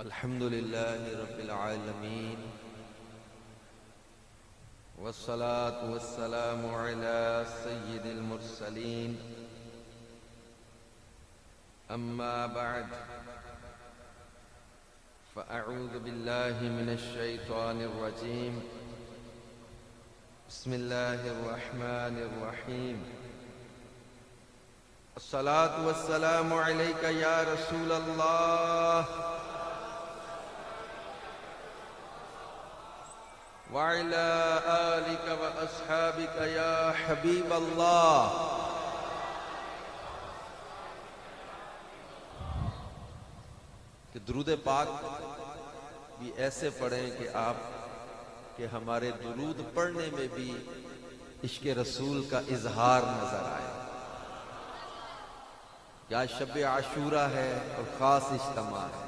الحمد لله رب العالمين والصلاة والسلام على سيد المرسلين أما بعد فأعوذ بالله من الشيطان الرجيم بسم الله الرحمن الرحيم الصلاة والسلام عليك يا رسول الله وعلى آلك وأصحابك يا حبيب الله کہ درود پاک بھی ایسے پڑھیں کہ آپ کہ ہمارے درود پڑھنے میں بھی عشق رسول کا اظہار نظر آئے. یا شب عاشورہ ہے اور خاص اجتماع ہے.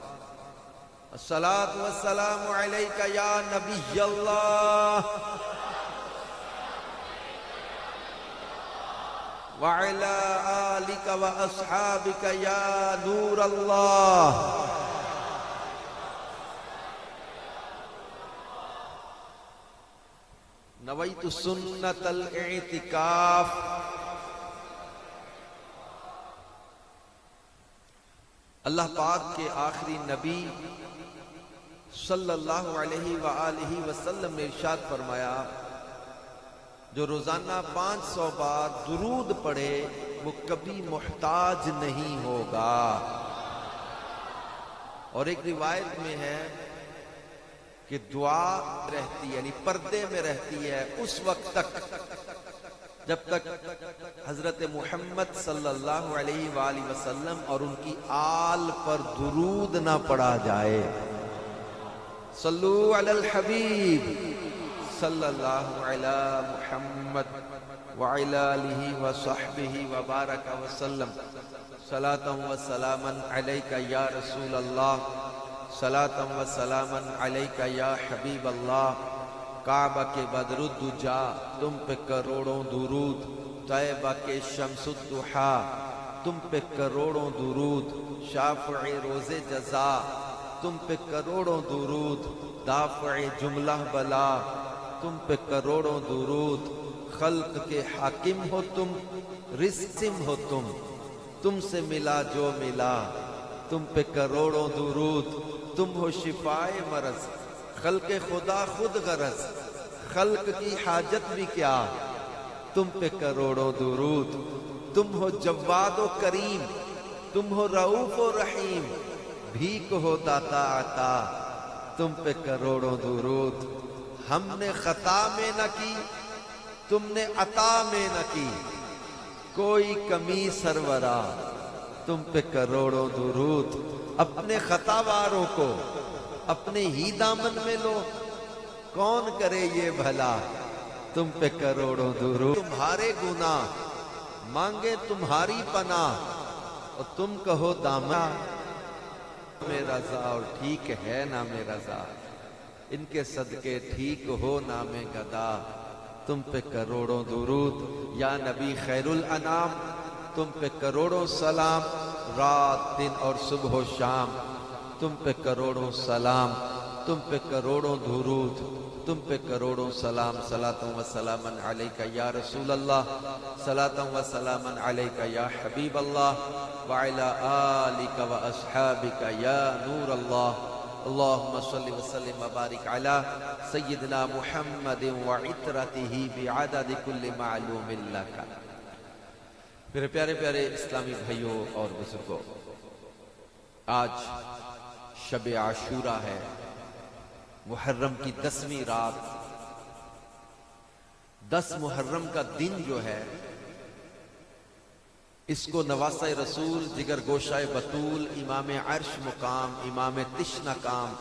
الصلاة والسلام علیکہ یا نبی اللہ وعلی آلک و اصحابک یا نور اللہ. نویت سنت الاعتکاف. اللہ پاک کے آخری نبی صلی اللہ علیہ وآلہ وسلم نے ارشاد فرمایا جو روزانہ 500 بار درود پڑھے وہ کبھی محتاج نہیں ہوگا. اور ایک روایت میں ہے کہ دعا رہتی ہے یعنی پردے میں رہتی ہے اس وقت تک جب تک حضرت محمد صلی اللہ علیہ وآلہ وسلم اور ان کی آل پر درود نہ پڑھا جائے. صلو علی الحبیب صلی اللہ علی محمد وعلی آلہ وصحبہ وبارک وسلم. صلاۃ و سلاما علیک یا رسول اللہ صلاۃ و سلاما علیک یا حبیب اللہ. کعبہ کے بدر الدجا تم پہ کروڑوں درود. طیبہ کے شمس الضحا تم پہ کروڑوں درود. شافع روز جزا تم پہ کروڑوں درود. دافع جملہ بلا تم پہ کروڑوں درود. خلق کے حاکم ہو تم رزقم ہو تم سے ملا جو ملا تم پہ کروڑوں درود. تم ہو شفائے مرض خلق خدا خود غرض. خلق کی حاجت بھی کیا تم پہ کروڑوں درود. تم ہو جواد و کریم تم ہو رؤوف و رحیم. بھیک ہو داتا عطا تم پہ کروڑوں درود. ہم نے خطا میں نہ کی تم نے عطا میں نہ کی. کوئی کمی سرورا تم پہ کروڑوں درود. اپنے خطا واروں کو اپنے ہی دامن میں لو کون کرے یہ بھلا تم پہ کروڑوں درود. تمہارے گناہ مانگے تمہاری پناہ اور تم کہو دامن میرا رضا اور ٹھیک ہے نام رضا. ان کے صدقے ٹھیک ہو نام گدا تم پہ کروڑوں درود. یا نبی خیر الانام تم پہ کروڑوں سلام. رات دن اور صبح و شام تم پہ کروڑوں سلام. تم پہ کروڑوں درود. تم پہ کروڑوں سلام. صلاۃ و سلاما علیک یا رسول اللہ صلاۃ و سلاما علیک یا حبیب اللہ وعلی آلک و اصحابک یا نور اللہ. اللہم صلی وسلم وبارک علی سیدنا محمد وعطرتہ بعدد کل معلوم لک. میرے پیارے پیارے اسلامی بھائیوں اور بزرگوں، آج شب عاشورہ ہے، محرم کی 10ویں رات. 10 محرم کا دن جو ہے اس کو نواسہ رسول جگر گوشہ بطول امام عرش مقام امام تشنہ کام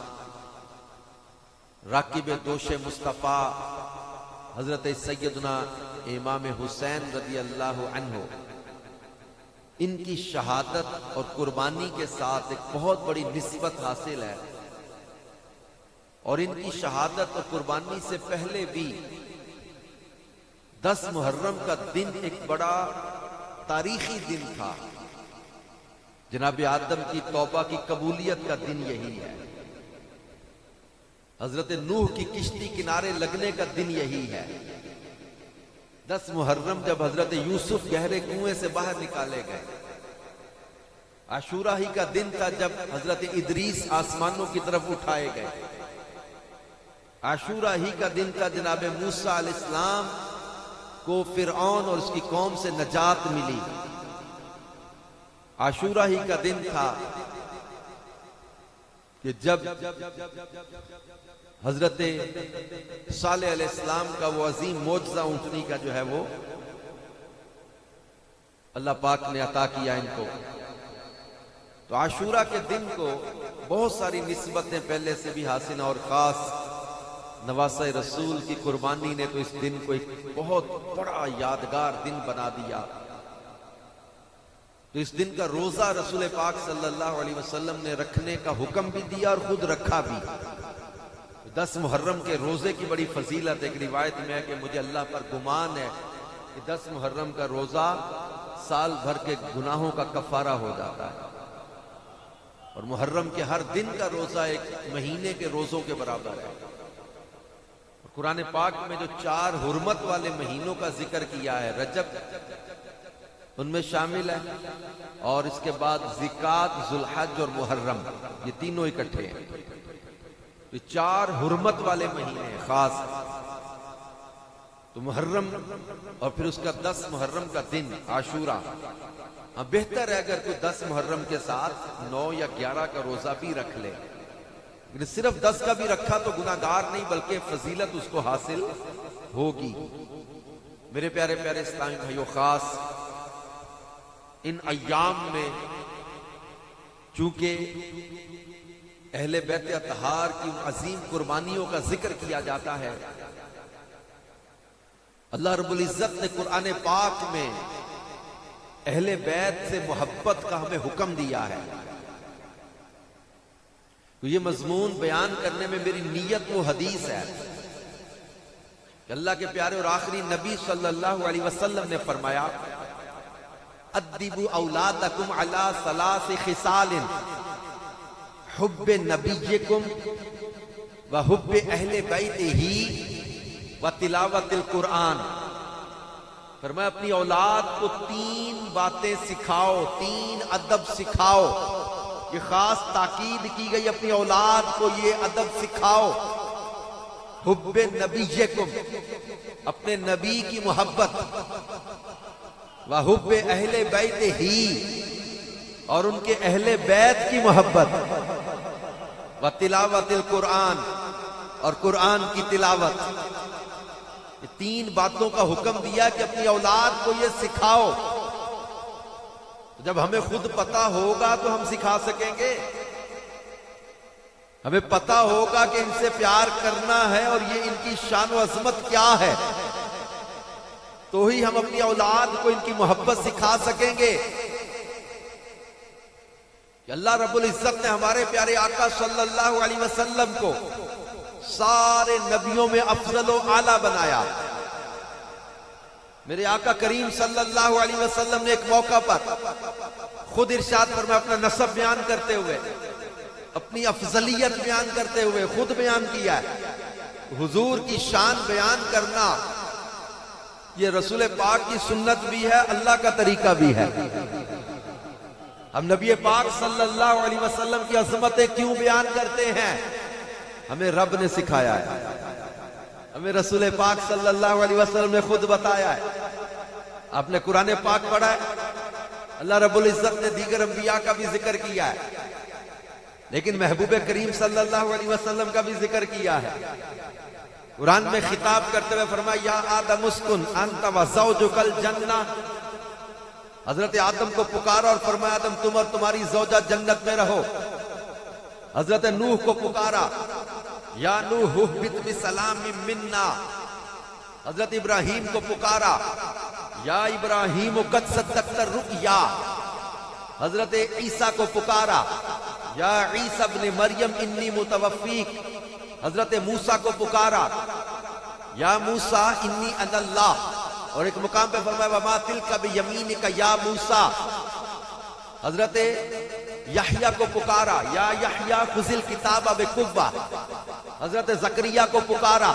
راکب دوش مصطفیٰ حضرت سیدنا امام حسین رضی اللہ عنہ ان کی شہادت اور قربانی کے ساتھ ایک بہت بڑی نسبت حاصل ہے. اور ان کی شہادت اور قربانی سے پہلے بھی 10 محرم کا دن ایک بڑا تاریخی دن تھا. جناب آدم کی توبہ کی قبولیت کا دن یہی ہے. حضرت نوح کی کشتی کنارے لگنے کا دن یہی ہے۔ 10 محرم جب حضرت یوسف گہرے کنویں سے باہر نکالے گئے، عاشورہ ہی کا دن تھا جب حضرت ادریس آسمانوں کی طرف اٹھائے گئے، عاشورہ ہی کا دن تھا جناب موسیٰ علیہ السلام کو فرعون اور اس کی قوم سے نجات ملی، عاشورہ ہی کا دن تھا کہ جب حضرت صالح علیہ السلام کا وہ عظیم معجزہ اونٹنی کا جو ہے وہ اللہ پاک نے عطا کیا ان کو۔ تو عاشورہ کے دن کو بہت ساری نسبتیں پہلے سے بھی حاصل اور خاص نواسہ رسول کی قربانی نے تو اس دن کو ایک بہت بڑا یادگار دن بنا دیا۔ تو اس دن کا روزہ رسول پاک صلی اللہ علیہ وسلم نے رکھنے کا حکم بھی دیا اور خود رکھا بھی۔ 10 محرم کے روزے کی بڑی فضیلت، ایک روایت میں ہے کہ مجھے اللہ پر گمان ہے کہ 10 محرم کا روزہ سال بھر کے گناہوں کا کفارہ ہو جاتا ہے، اور محرم کے ہر دن کا روزہ ایک مہینے کے روزوں کے برابر ہے۔ اور قرآن پاک میں جو 4 حرمت والے مہینوں کا ذکر کیا ہے، رجب ان میں شامل ہے، اور اس کے بعد ذکات، ذوالحج اور محرم، یہ تینوں اکٹھے ہیں۔ یہ 4 حرمت والے مہینے ہیں خاص، تو محرم اور پھر اس کا 10 محرم کا دن عاشورہ۔ ہاں بہتر ہے اگر کوئی 10 محرم کے ساتھ 9 یا 11 کا روزہ بھی رکھ لے، لیکن صرف 10 کا بھی رکھا تو گناہگار نہیں بلکہ فضیلت اس کو حاصل ہوگی۔ میرے پیارے پیارے اسلامی بھائیو، خاص ان ایام میں چونکہ اہل بیت اطہار کی عظیم قربانیوں کا ذکر کیا جاتا ہے، اللہ رب العزت نے قرآن پاک میں اہل بیت سے محبت کا ہمیں حکم دیا ہے۔ تو یہ مضمون بیان کرنے میں میری نیت وہ حدیث ہے کہ اللہ کے پیارے اور آخری نبی صلی اللہ علیہ وسلم نے فرمایا، ادبوا اولادکم علی 3 خصال، حب نبیکم وحب اہل بیتہ وتلاوت القرآن۔ فرمایا اپنی اولاد کو 3 باتیں سکھاؤ، 3 ادب سکھاؤ۔ یہ خاص تاکید کی گئی، اپنی اولاد کو یہ ادب سکھاؤ۔ حب نبیکم، اپنے نبی کی محبت، وحب اہل بیتہ، اور ان کے اہل بیت کی محبت، وتلاوت القرآن، اور قرآن کی تلاوت۔ یہ 3 باتوں کا حکم دیا کہ اپنی اولاد کو یہ سکھاؤ۔ جب ہمیں خود پتا ہوگا تو ہم سکھا سکیں گے، ہمیں پتا ہوگا کہ ان سے پیار کرنا ہے اور یہ ان کی شان و عظمت کیا ہے، تو ہی ہم اپنی اولاد کو ان کی محبت سکھا سکیں گے۔ کہ اللہ رب العزت نے ہمارے پیارے آقا صلی اللہ علیہ وسلم کو سارے نبیوں میں افضل و اعلیٰ بنایا۔ میرے آقا کریم صلی اللہ علیہ وسلم نے ایک موقع پر خود ارشاد فرمایا، اپنا نسب بیان کرتے ہوئے، اپنی افضلیت بیان کرتے ہوئے خود بیان کیا ہے۔ حضور کی شان بیان کرنا یہ رسول پاک کی سنت بھی ہے، اللہ کا طریقہ بھی ہے۔ ہم نبی پاک صلی اللہ علیہ وسلم کی عظمتیں کیوں بیان کرتے ہیں؟ ہمیں رب نے سکھایا ہے، ہمیں رسول پاک صلی اللہ علیہ وسلم نے خود بتایا ہے۔ آپ نے قرآن پاک پڑھا ہے، اللہ رب العزت نے دیگر انبیاء کا بھی ذکر کیا ہے، لیکن محبوب کریم صلی اللہ علیہ وسلم کا بھی ذکر کیا ہے۔ قرآن میں خطاب کرتے ہوئے فرمایا، یا آدم اسکن انت وزوجک الجنہ۔ حضرت آدم کو پکارا اور فرمایا، آدم تم اور تمہاری زوجہ جنت میں رہو۔ حضرت نوح کو پکارا، یا نوح اہبط بسلام منا۔ حضرت ابراہیم کو پکارا، یا ابراہیم قد صدقت الرؤیا۔ حضرت عیسیٰ کو پکارا، یا عیسیٰ ابن مریم انی متوفیک۔ حضرت موسیٰ کو پکارا، یا موسیٰ انی انا اللہ۔ اور ایک مقام پہ فرمایا، وما تلک بیمینک یا موسیٰ۔ حضرت یحییٰ کو پکارا، یا یحییٰ خذ الکتاب بقوہ۔ حضرت زکریا کو پکارا،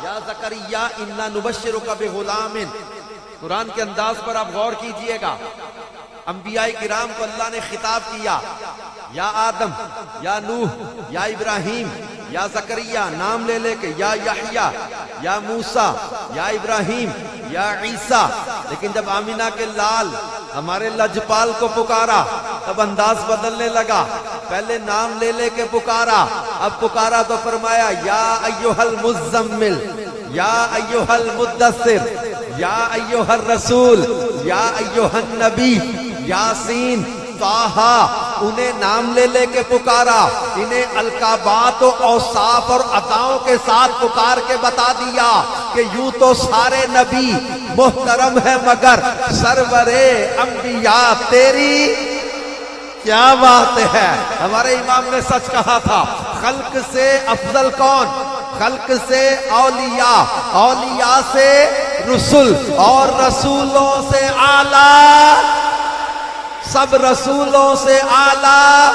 یا زکریا انا نبشرک بغلام. قرآن کے انداز پر آپ غور کیجئے گا، انبیاء کرام کو اللہ نے خطاب کیا، یا آدم، یا نوح، یا ابراہیم، یا زکریا، نام لے لے کے، یا یحییٰ، یا موسیٰ، یا ابراہیم، یا عیسیٰ. لیکن جب آمینہ کے لال ہمارے لجپال کو پکارا تب انداز بدلنے لگا. پہلے نام لے لے کے پکارا، اب پکارا تو فرمایا یا ایھا المزمل، یا ایھا المدثر، یا ایھا الرسول، یا ایھا النبی، یاسین، طٰہٰ. انہیں نام لے لے کے پکارا، انہیں القابات و اوصاف اور عطاؤں کے ساتھ پکار کے بتا دیا کہ یوں تو سارے نبی محترم ہے مگر سرور انبیاء تیری کیا بات ہے. ہمارے امام نے سچ کہا تھا، خلق سے افضل کون؟ خلق سے اولیاء، اولیاء سے رسول، اور رسولوں سے اعلیٰ، سب رسولوں سے اعلیٰ.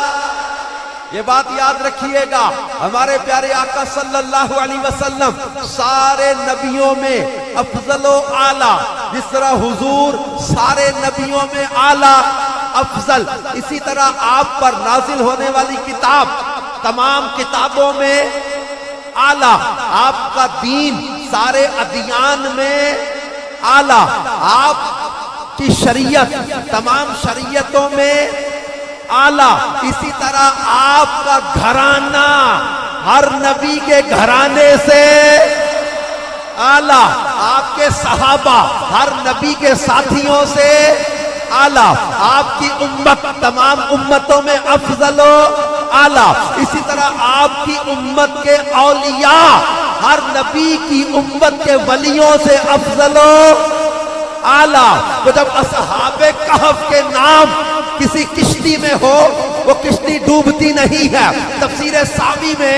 یہ بات یاد رکھیے گا، ہمارے پیارے آقا صلی اللہ علیہ وسلم سارے نبیوں میں افضل و اعلیٰ. جس طرح حضور سارے نبیوں میں اعلیٰ افضل، اسی طرح آپ پر نازل ہونے والی کتاب تمام کتابوں میں اعلیٰ. آپ کا دین سارے ادیان میں اعلیٰ. آپ کی شریعت تمام شریعتوں میں اعلیٰ. اسی طرح آپ کا گھرانہ ہر نبی کے گھرانے سے اعلیٰ. آپ کے صحابہ ہر نبی کے ساتھیوں سے اعلیٰ. آپ کی امت تمام امتوں میں افضل و اعلیٰ. اسی طرح آپ کی امت کے اولیاء ہر نبی کی امت کے ولیوں سے افضل و اعلیٰ. تو جب اصحاب کہف کے نام کسی کشتی میں ہو، وہ کشتی ڈوبتی نہیں ہے. تفسیر ساوی میں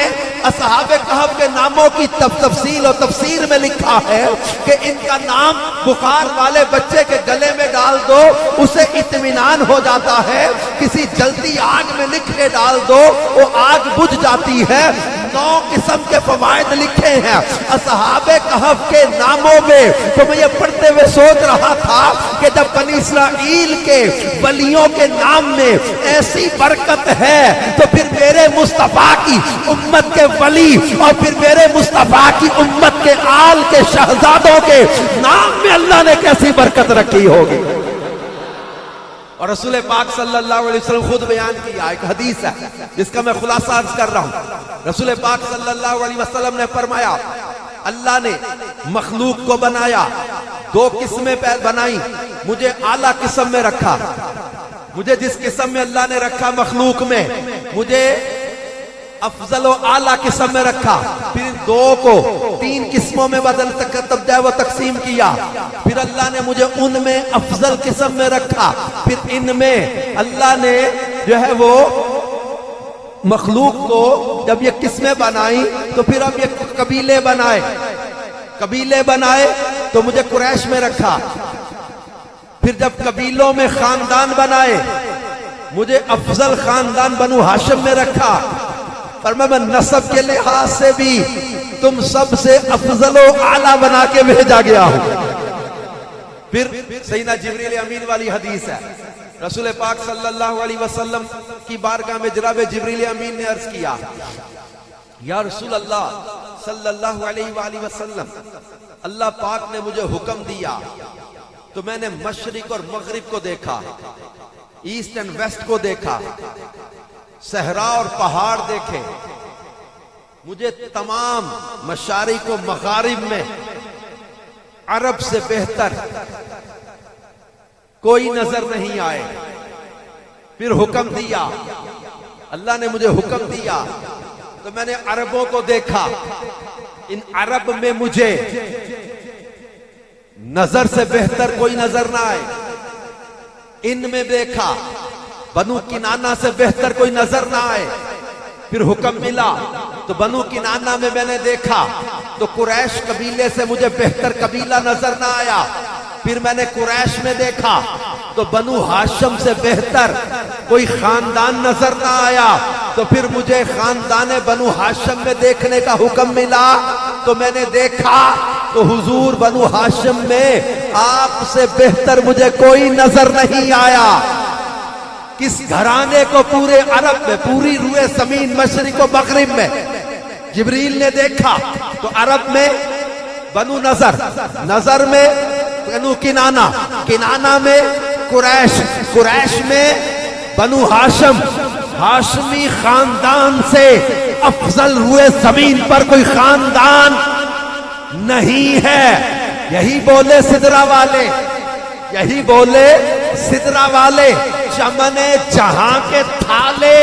اصحاب کہف کے ناموں کی تفصیل و تفسیر میں لکھا ہے کہ ان کا نام بخار والے بچے کے گلے میں ڈال دو اسے اطمینان ہو جاتا ہے، کسی جلتی آگ میں لکھ کے ڈال دو وہ آگ بجھ جاتی ہے. 9 قسم کے فوائد لکھے ہیں اصحاب کہف کے ناموں میں. تو میں یہ پڑھتے ہوئے سوچ رہا تھا کہ جب بنی اسرائیل کے ولیوں کے نام میں ایسی برکت ہے تو پھر میرے مصطفیٰ کی امت کے ولی اور پھر میرے مصطفیٰ کی امت کے آل کے شہزادوں کے نام میں اللہ نے کیسی برکت رکھی ہوگی. اور رسول پاک صلی اللہ علیہ وسلم خود بیان کیا، ایک حدیث ہے جس کا میں خلاصہ عرض کر رہا ہوں. رسول پاک صلی اللہ علیہ وسلم نے فرمایا اللہ نے مخلوق کو بنایا، 2 قسمیں بنائی، مجھے اعلیٰ قسم میں رکھا. مجھے جس قسم میں اللہ نے رکھا مخلوق میں، مجھے افضل و اعلیٰ قسم میں رکھا. پھر 2 کو 3 قسموں میں بدل و تقسیم کیا. پھر اللہ نے مجھے ان میں افضل قسم میں رکھا. پھر ان میں اللہ نے جو ہے وہ مخلوق کو جب یہ قسمیں بنائی تو پھر اب یہ قبیلے بنائے تو مجھے قریش میں رکھا. پھر جب قبیلوں میں خاندان بنائے مجھے افضل خاندان بنو ہاشم میں رکھا. پر میں نسب کے لحاظ سے بھی تم سب سے افضل و اعلیٰ بنا کے بھیجا گیا ہوں. پھر سیدنا جبریل امین والی حدیث ہے، رسول پاک صلی اللہ علیہ وسلم کی بارگاہ میں جناب جبریل امین نے عرض کیا یا رسول اللہ صلی اللہ علیہ وآلہ وسلم، اللہ پاک نے مجھے حکم دیا تو میں نے مشرق اور مغرب کو دیکھا، ایسٹ اینڈ ویسٹ کو دیکھا، صحرا اور پہاڑ دیکھے. مجھے تمام مشارق و مغارب میں عرب سے بہتر کوئی نظر نہیں آئے. پھر حکم دیا، اللہ نے مجھے حکم دیا تو میں نے عربوں کو دیکھا، ان عرب میں مجھے نظر سے بہتر کوئی نظر نہ آئے. ان میں دیکھا بنو کنانہ سے بہتر کوئی نظر نہ آئے. پھر حکم ملا تو بنو کنانہ میں نے دیکھا تو قریش قبیلے سے مجھے بہتر قبیلہ نظر نہ آیا. پھر میں نے قریش میں دیکھا تو بنو ہاشم سے بہتر کوئی خاندان نظر نہ آیا، تو پھر مجھے خاندان بنو ہاشم میں دیکھنے کا حکم ملا، تو میں نے دیکھا تو حضور بنو ہاشم میں آپ سے بہتر مجھے کوئی نظر نہیں آیا۔ کس گھرانے کو پورے عرب میں، پوری روئے زمین مشرق و مغرب میں جبریل نے دیکھا تو عرب میں بنو نظر، نظر میں بنو کنانہ، کنانہ میں قریش، قریش میں بنو ہاشم، ہاشمی خاندان سے افضل ہوئے زمین پر کوئی خاندان نہیں ہے۔ یہی بولے سدرا والے، یہی بولے سدرا والے، چمن جہاں کے تھالے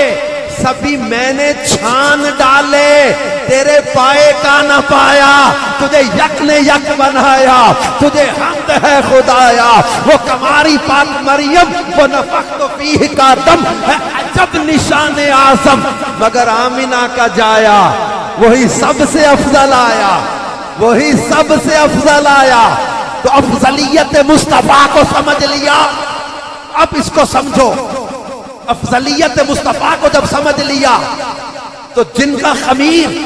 سبھی میں نے چھان ڈالے، تیرے پائے کا نہ پایا، تجھے یک نے یک بنایا، تجھے حمد ہے خدایا۔ وہ کماری پاک مریم، وہ نفخت فیہ کا دم ہے عجب نشان اعظم، مگر آمنہ کا جایا وہی سب سے افضل آیا، وہی سب سے افضل آیا۔ تو افضلیت مصطفیٰ کو سمجھ لیا، اب اس کو سمجھو، افضلیت مصطفیٰ کو جب سمجھ لیا تو جن کا خمیر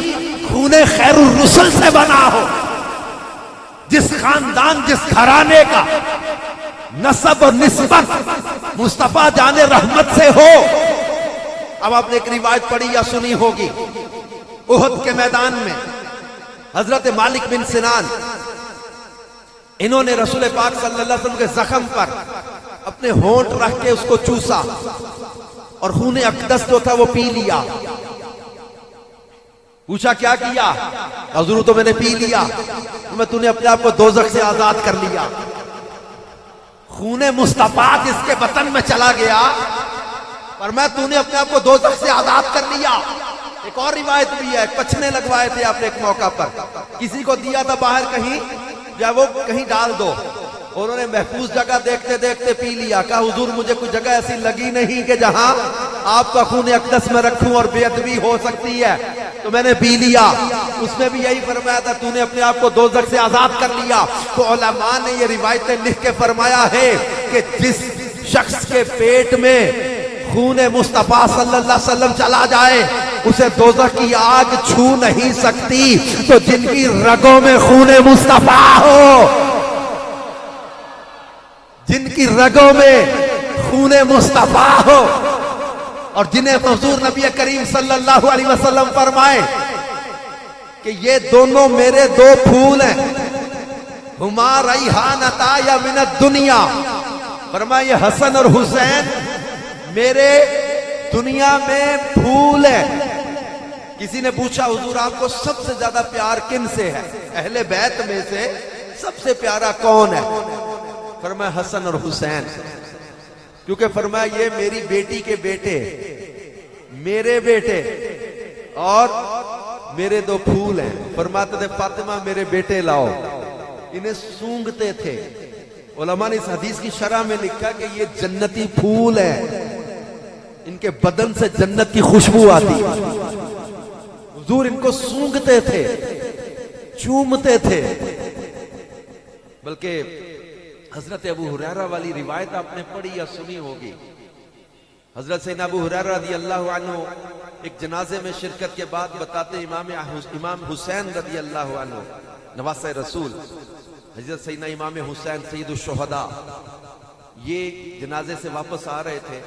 خون خیر الرسل سے بنا ہو، جس خاندان، جس گھرانے کا نسب اور نسبت مصطفیٰ جان رحمت سے ہو۔ اب آپ نے ایک روایت پڑھی یا سنی ہوگی، احد کے میدان میں حضرت مالک بن سنان، انہوں نے رسول پاک صلی اللہ علیہ وسلم کے زخم پر اپنے ہونٹ رکھ کے اس کو چوسا اور خون اقدس جو تھا وہ پی لیا۔ پوچھا کیا کیا؟ حضور تو میں نے پی لیا، تو نے اپنے آپ کو دوزخ سے آزاد کر لیا۔ خون مصطفیٰ جس کے وطن میں چلا گیا، فرمایا تو نے اپنے آپ کو دوزخ سے آزاد کر لیا۔ ایک اور روایت بھی ہے، پچھنے لگوائے تھے آپ نے ایک موقع پر، کسی کو دیا تھا باہر کہیں، یا وہ کہیں ڈال دو، انہوں نے محفوظ جگہ دیکھتے دیکھتے پی لیا۔ کہا حضور مجھے کوئی جگہ ایسی لگی نہیں کہ جہاں آپ کا خون اقدس میں رکھوں اور بے ادبی ہو سکتی ہے، تو میں نے پی لیا۔ اس میں بھی یہی فرمایا تھا تو نے اپنے آپ کو دوزخ سے آزاد کر لیا۔ تو علماء نے یہ روایتیں لکھ کے فرمایا ہے کہ جس شخص کے پیٹ میں خون مصطفیٰ صلی اللہ علیہ وسلم چلا جائے اسے دوزخ کی آگ چھو نہیں سکتی۔ تو جن کی رگوں میں خون مصطفیٰ ہو، جن کی رگوں میں خون مصطفیٰ ہو، اور جنہیں حضور نبی کریم صلی اللہ علیہ وسلم فرمائے کہ یہ دونوں میرے دو پھول ہیں، ہما ریحانتا یا من الدنیا، فرمائے یہ حسن اور حسین میرے دنیا میں پھول ہیں۔ کسی نے پوچھا حضور آپ کو سب سے زیادہ پیار کن سے ہے؟ اہل بیت میں سے سب سے پیارا کون ہے؟ فرمایا حسن اور حسین، کیونکہ فرمایا یہ میری بیٹی کے بیٹے، میرے بیٹے اور میرے دو پھول ہیں۔ فرماتے تھے فاطمہ میرے بیٹے لاؤ، انہیں سونگتے تھے۔ علماء نے اس حدیث کی شرح میں لکھا کہ یہ جنتی پھول ہیں، ان کے بدن سے جنت کی خوشبو آتی، حضور ان کو سونگتے تھے، چومتے تھے۔ بلکہ حضرت ابو ہریرہ والی روایت آپ نے پڑھی یا سنی ہوگی، حضرت سیدنا ابو ہریرہ رضی اللہ عنہ ایک جنازے میں شرکت کے بعد بتاتے امام حسین رضی اللہ عنہ نواسہ رسول، حضرت سیدنا امام حسین سید الشہداء، یہ جنازے سے واپس آ رہے تھے،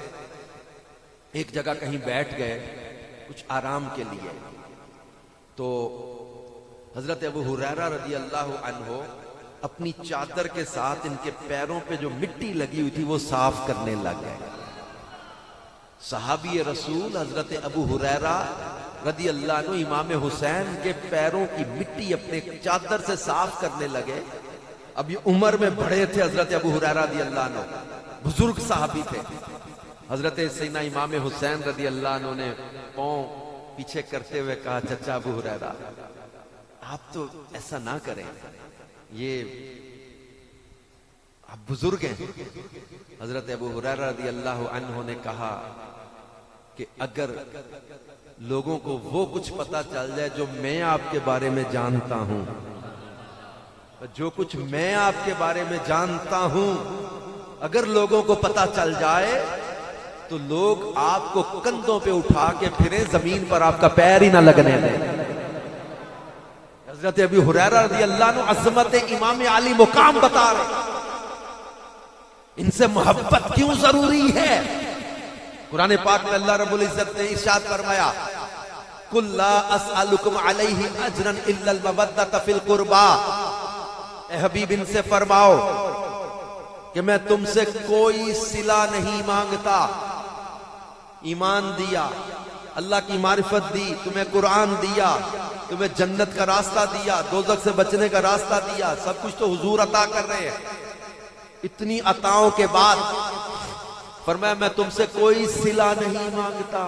ایک جگہ کہیں بیٹھ گئے کچھ آرام کے لیے، تو حضرت ابو ہریرہ رضی اللہ عنہ اپنی چادر کے ساتھ ان کے پیروں پہ جو مٹی لگی ہوئی تھی وہ صاف کرنے لگ گئے۔ صحابی رسول حضرت ابو ہریرہ رضی اللہ عنہ امام حسین کے پیروں کی مٹی اپنے چادر سے صاف کرنے لگے۔ اب یہ عمر میں بڑے تھے حضرت ابو ہریرہ رضی اللہ عنہ، بزرگ صحابی تھے۔ حضرت سیدنا امام حسین رضی اللہ عنہ نے پاؤں پیچھے کرتے ہوئے کہا چچا ابو ہریرہ آپ تو ایسا نہ کریں، یہ آپ بزرگ ہیں۔ حضرت ابو ہریرہ رضی اللہ عنہ نے کہا کہ اگر لوگوں کو وہ کچھ پتا چل جائے جو میں آپ کے بارے میں جانتا ہوں، جو کچھ میں آپ کے بارے میں جانتا ہوں اگر لوگوں کو پتا چل جائے تو لوگ آپ کو کندھوں پہ اٹھا کے پھریں، زمین پر آپ کا پیر ہی نہ لگنے دیں۔ حضرت ابی ہریرہ رضی اللہ عنہ عظمت امام علی مقام بتا رہے، ان سے محبت کیوں ضروری ہے۔ قرآن پاک میں اللہ رب العزت نے ارشاد فرمایا، قُلْ لَا أَسْأَلُكُمْ عَلَيْهِ أَجْرًا إِلَّا الْمَوَدَّةَ فِي الْقُرْبَى، اے حبیب ان سے فرماؤ کہ میں تم سے کوئی صلہ نہیں مانگتا۔ ایمان دیا، اللہ کی معرفت دی، تمہیں قرآن دیا، تمہیں جنت کا راستہ دیا، دوزخ سے بچنے کا راستہ دیا، سب کچھ تو حضور عطا کر رہے ہیں۔ اتنی عطاؤں کے بعد فرمایا میں تم سے کوئی صلہ نہیں مانگتا،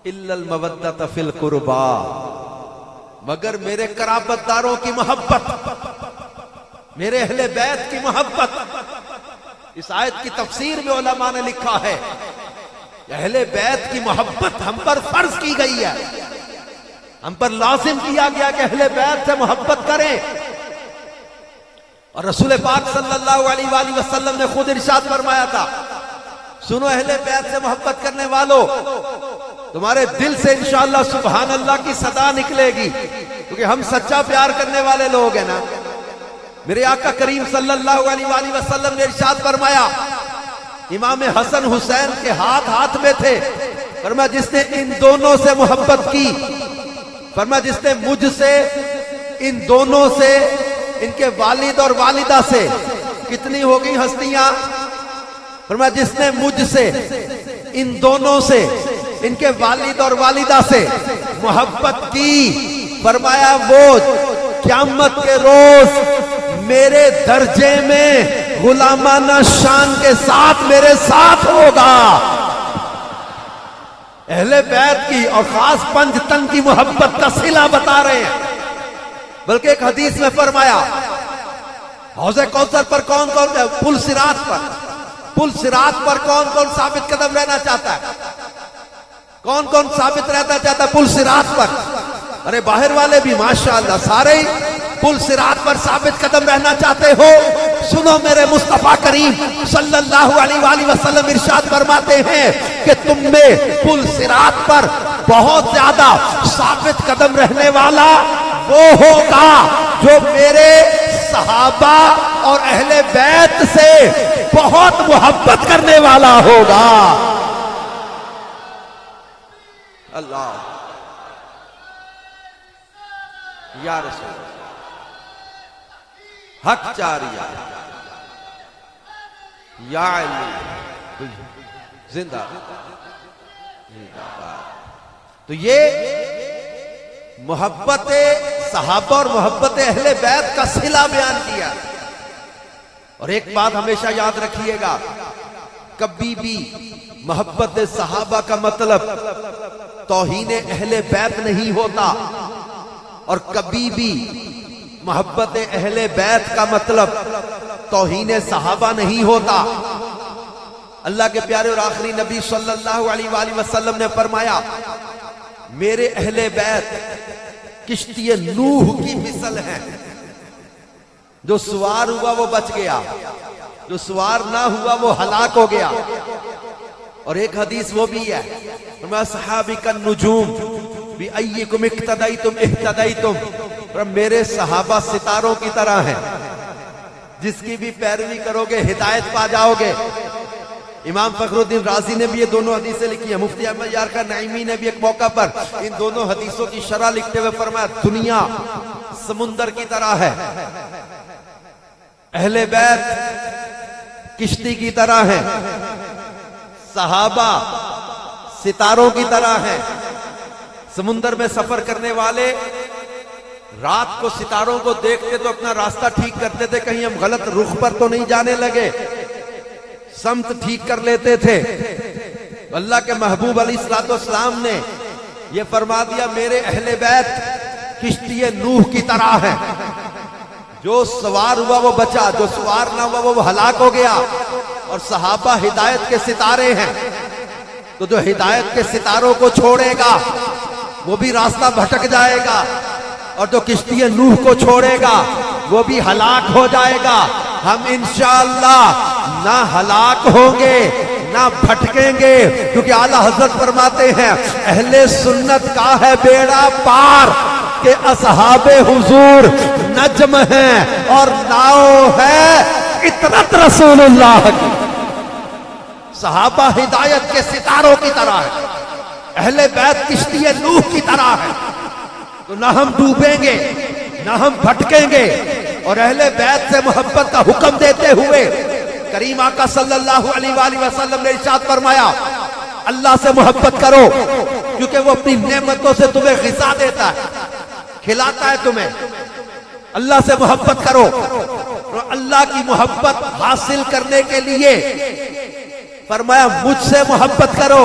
الا المودۃ فی القربى، مگر میرے قرابت داروں کی محبت، میرے اہل بیت کی محبت۔ اس آیت کی تفسیر میں علماء نے لکھا ہے اہل بیت کی محبت ہم پر فرض کی گئی ہے، ہم پر لازم کیا گیا کہ اہل بیت سے محبت کریں۔ اور رسول پاک صلی اللہ علیہ وآلہ وسلم نے خود ارشاد فرمایا تھا، سنو اہل بیت سے محبت کرنے والوں، تمہارے دل سے انشاءاللہ سبحان اللہ کی صدا نکلے گی، کیونکہ ہم سچا پیار کرنے والے لوگ ہیں نا۔ میرے آقا کریم صلی اللہ علیہ وآلہ وسلم نے ارشاد فرمایا، امام حسن حسین کے ہاتھ میں تھے، فرمایا جس نے ان دونوں سے محبت کی، فرمایا جس نے مجھ سے، ان دونوں سے، ان کے والد اور والدہ سے، کتنی ہو گئی ہستیاں، فرمایا جس نے مجھ سے، ان دونوں سے، ان کے والد اور والدہ سے محبت کی، فرمایا وہ قیامت کے روز میرے درجے میں غلامانہ شان کے ساتھ میرے ساتھ ہوگا۔ اہل بیت کی اور خاص پنج تن کی محبت کا صلہ بتا رہے ہیں۔ بلکہ ایک حدیث میں فرمایا، حوض کوثر پر کون کون، پل صراط پر کون کون ثابت قدم رہنا چاہتا ہے؟ کون کون ثابت رہنا چاہتا ہے پل صراط پر؟ ارے باہر والے بھی ماشاءاللہ سارے پل صراط پر ثابت قدم رہنا چاہتے ہو؟ سنو میرے مصطفیٰ کریم صلی اللہ علیہ وآلہ وسلم ارشاد فرماتے ہیں کہ تم میں پل صراط پر بہت زیادہ ثابت قدم رہنے والا وہ ہوگا جو میرے صحابہ اور اہل بیت سے بہت محبت کرنے والا ہوگا۔ اللہ یا رسول اللہ، حق جاریہ یا علی زندہ تو یہ محبت صحابہ اور محبت اہل بیت کا صلہ بیان کیا۔ اور ایک بات ہمیشہ یاد رکھیے گا، کبھی بھی محبت صحابہ کا مطلب توہین اہل بیت نہیں ہوتا، اور کبھی بھی محبت اہل بیت کا مطلب توہین صحابہ نہیں ہوتا۔ اللہ کے پیارے اور آخری نبی صلی اللہ علیہ وآلہ وسلم نے فرمایا، میرے اہل بیت کشتی نوح کی مثل ہے، جو سوار ہوا وہ بچ گیا، جو سوار نہ ہوا وہ ہلاک ہو گیا۔ اور ایک حدیث وہ بھی ہے، فرمایا صحابی کا نجوم بِأَيِّكُمْ اِقْتَدَيْتُمْ اِحْتَدَيْتُمْ، میرے صحابہ ستاروں کی طرح ہیں، جس کی بھی پیروی کرو گے ہدایت پا جاؤ گے۔ امام فخر الدین رازی نے بھی یہ دونوں حدیثیں لکھی ہیں، مفتی احمد یارکا نعیمی نے بھی ایک موقع پر ان دونوں حدیثوں کی شرح لکھتے ہوئے فرمایا، دنیا سمندر کی طرح ہے، اہل بیت کشتی کی طرح ہیں، صحابہ ستاروں کی طرح ہیں۔ سمندر میں سفر کرنے والے رات کو ستاروں کو دیکھتے تو اپنا راستہ ٹھیک کرتے تھے، کہیں ہم غلط رخ پر تو نہیں جانے لگے، سمت ٹھیک کر لیتے تھے۔ اللہ کے محبوب علیہ السلام نے یہ فرما دیا، میرے اہل بیت کشتی نوح کی طرح ہے، جو سوار ہوا وہ بچا، جو سوار نہ ہوا وہ ہلاک ہو گیا۔ اور صحابہ ہدایت کے ستارے ہیں، تو جو ہدایت کے ستاروں کو چھوڑے گا وہ بھی راستہ بھٹک جائے گا، اور جو کشتی نوح کو چھوڑے گا وہ بھی ہلاک ہو جائے گا۔ ہم انشاءاللہ نہ ہلاک ہوں گے نہ بھٹکیں گے، کیونکہ اعلیٰ حضرت فرماتے ہیں اہل سنت کا ہے بیڑا پار کہ اصحاب حضور نجم ہیں اور ناؤ ہے اطرت رسول اللہ کی۔ صحابہ ہدایت کے ستاروں کی طرح ہے، اہل بیت کشتی نوح کی طرح ہے، تو نہ ہم ڈوبیں گے نہ ہم بھٹکیں گے۔ اور اہل بیت سے محبت کا حکم دیتے ہوئے کریم آقا صلی اللہ علیہ وآلہ وسلم نے ارشاد فرمایا اللہ سے محبت کرو، کیونکہ وہ اپنی نعمتوں سے تمہیں غذا دیتا ہے، کھلاتا ہے تمہیں۔ اللہ سے محبت کرو، اور اللہ کی محبت حاصل کرنے کے لیے فرمایا مجھ سے محبت کرو،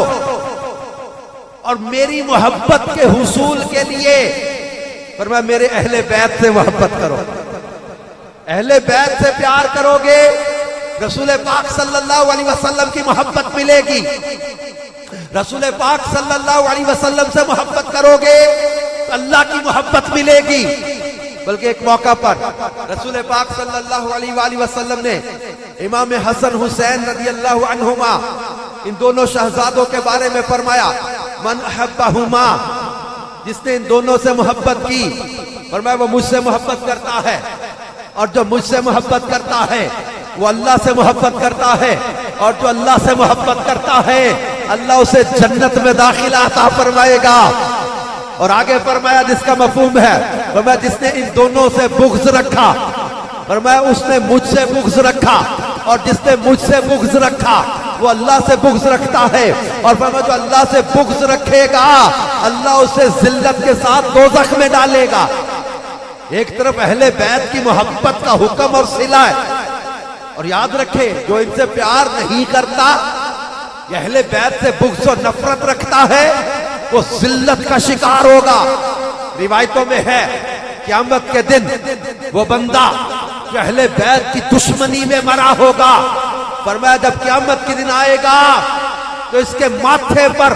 اور میری محبت کے حصول کے لیے فرمایا میرے اہل بیت سے محبت کرو۔ اہل بیت سے پیار کرو گے رسول پاک صلی اللہ علیہ وسلم کی محبت ملے گی، رسول پاک صلی اللہ علیہ وسلم سے محبت کرو گے تو اللہ کی محبت ملے گی۔ بلکہ ایک موقع پر رسول پاک صلی اللہ علیہ وآلہ وسلم نے امام حسن حسین رضی اللہ عنہما ان دونوں شہزادوں کے بارے میں فرمایا من احبہما، جس نے ان دونوں سے محبت کی فرمایا وہ مجھ سے محبت کرتا ہے، اور جو مجھ سے محبت کرتا ہے وہ اللہ سے محبت کرتا ہے، اور جو اللہ سے محبت کرتا ہے اللہ اسے جنت میں داخلہ عطا فرمائے گا۔ اور آگے فرمایا جس کا مفہوم ہے فرمایا جس نے ان دونوں سے بغض رکھا فرمایا اس نے مجھ سے بغض رکھا، اور جس نے مجھ سے بغض رکھا وہ اللہ سے بغض رکھتا ہے، اور فرمایا جو اللہ سے بغض رکھے گا اللہ اسے ذلت کے ساتھ دوزخ میں ڈالے گا۔ ایک طرف اہل بیت کی محبت کا حکم اور صلہ ہے، اور یاد رکھے جو ان سے پیار نہیں کرتا، یہ اہل بیت سے بغض و نفرت رکھتا ہے، وہ ذلت کا شکار ہوگا۔ روایتوں میں ہے قیامت کے دن وہ بندہ جو اہل بیت کی دشمنی میں مرا ہوگا، فرمایا جب قیامت کے دن آئے گا تو اس کے ماتھے پر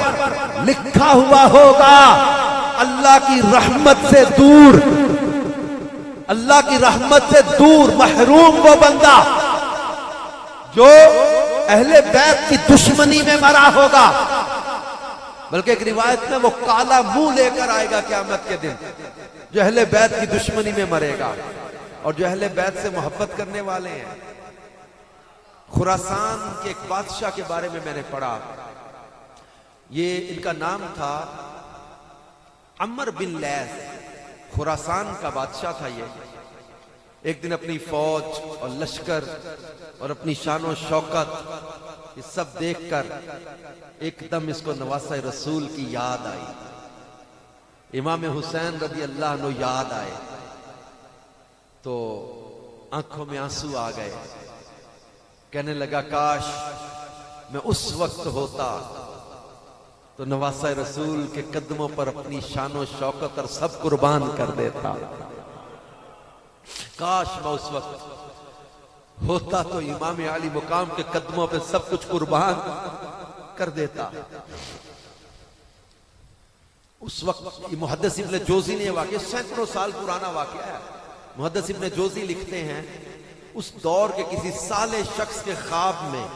لکھا ہوا ہوگا اللہ کی رحمت سے دور، اللہ کی رحمت سے دور محروم وہ بندہ جو اہل بیت کی دشمنی میں مرا ہوگا۔ بلکہ ایک روایت میں وہ کالا منہ لے کر آئے گا قیامت کے دن جو اہل بیت کی دشمنی میں مرے گا۔ اور جو اہل بیت سے محبت کرنے والے ہیں، خراسان کے ایک بادشاہ کے بارے میں نے پڑھا، یہ ان کا نام تھا عمر بن لیث، خراسان کا بادشاہ تھا۔ یہ ایک دن اپنی فوج اور لشکر اور اپنی شان و شوکت یہ سب دیکھ کر ایک دم اس کو نواسہ رسول کی یاد آئی، امام حسین رضی اللہ عنہ یاد آئے، تو آنکھوں میں آنسو آ گئے، کہنے لگا کاش میں اس وقت ہوتا تو نواسہ رسول کے قدموں پر اپنی شان و شوکت اور سب قربان کر دیتا، کاش میں اس وقت ہوتا تو امام علی مقام کے قدموں پہ سب کچھ قربان کر دیتا۔ اس وقت محدث ابن جوزی نے واقعہ سینکڑوں سال پرانا واقعہ ہے، محدث ابن جوزی لکھتے ہیں اس دور کے کسی صالح شخص کے خواب میں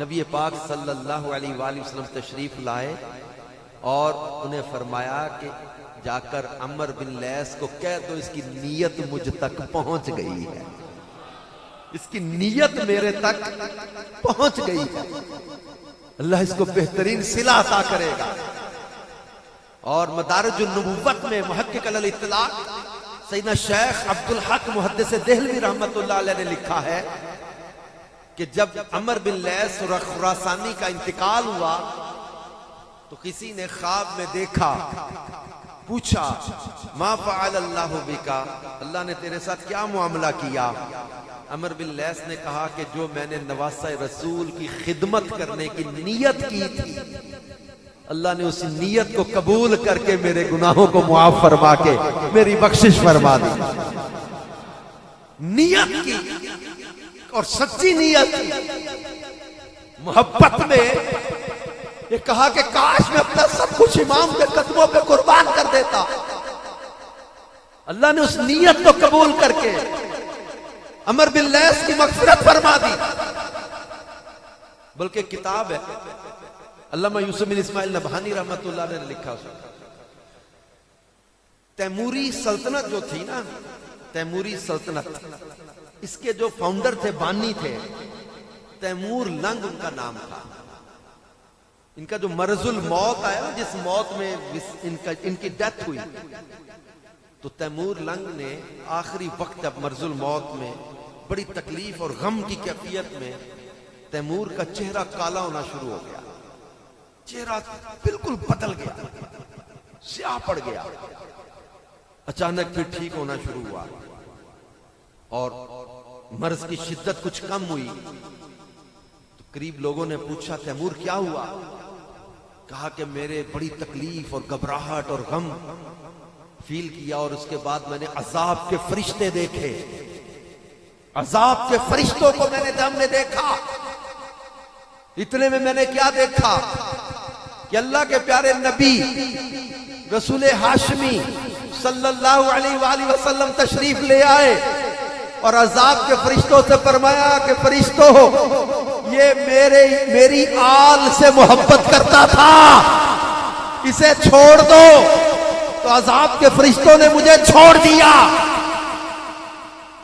نبی پاک صلی اللہ علیہ وآلہ وسلم تشریف لائے اور انہیں فرمایا کہ جا کر عمر بن لیث کو کہہ دو اس کی نیت مجھ تک پہنچ گئی ہے، اس کی نیت میرے تک پہنچ گئی ہے، اللہ اس کو بہترین صلہ عطا کرے گا۔ اور مدارج النبوت میں محقق علی الاطلاق سیدنا شیخ عبدالحق محدث دہلوی رحمت اللہ علیہ نے لکھا ہے کہ جب عمر بن لیث خراسانی کا انتقال ہوا تو کسی نے خواب میں دیکھا، پوچھا ما فعل اللہ بکا، اللہ نے تیرے ساتھ کیا معاملہ کیا؟ عمر بن لیث نے کہا کہ جو میں نے نواسہ رسول کی خدمت کرنے کی نیت کی تھی اللہ نے اس نیت کو قبول کر کے میرے گناہوں کو معاف فرما کے میری بخشش فرما دی۔ نیت کی اور سچی نیت کی محبت میں یہ کہا کہ کاش میں اپنا سب کچھ امام کے قدموں پہ قربان کر دیتا، اللہ نے اس نیت کو قبول کر کے عمر بن لیث کی مغفرت فرما دی۔ بلکہ کتاب ہے، علامہ یوسف بن اسماعیل نبہانی رحمۃ اللہ علیہ نے لکھا اس کو۔ تیموری سلطنت جو تھی نا، تیموری سلطنت، اس کے جو فاؤنڈر تھے، بانی تھے، تیمور لنگ ان کا نام تھا۔ ان کا جو مرض الموت آیا نا، جس موت میں ان کی ڈیتھ ہوئی، تو تیمور لنگ نے آخری وقت اب مرض الموت میں بڑی تکلیف اور غم کی کیفیت میں تیمور کا چہرہ کالا ہونا شروع ہو گیا، چہرہ بالکل بدل گیا، سیاہ پڑ گیا۔ اچانک پھر ٹھیک ہونا شروع ہوا اور مرض کی شدت کچھ کم ہوئی تو قریب لوگوں نے پوچھا تیمور کیا ہوا؟ کہا کہ میرے بڑی تکلیف اور گھبراہٹ اور غم فیل کیا، اور اس کے بعد میں نے عذاب کے فرشتے دیکھے، عذاب کے فرشتوں کو ہم نے دیکھا۔ اتنے میں نے کیا دیکھا کہ اللہ کے پیارے نبی رسول ہاشمی صلی اللہ علیہ وآلہ وسلم تشریف لے آئے اور عذاب کے فرشتوں سے فرمایا کہ فرشتوں، یہ میری آل سے محبت کرتا تھا، اسے چھوڑ دو۔ تو عذاب کے فرشتوں نے مجھے چھوڑ دیا،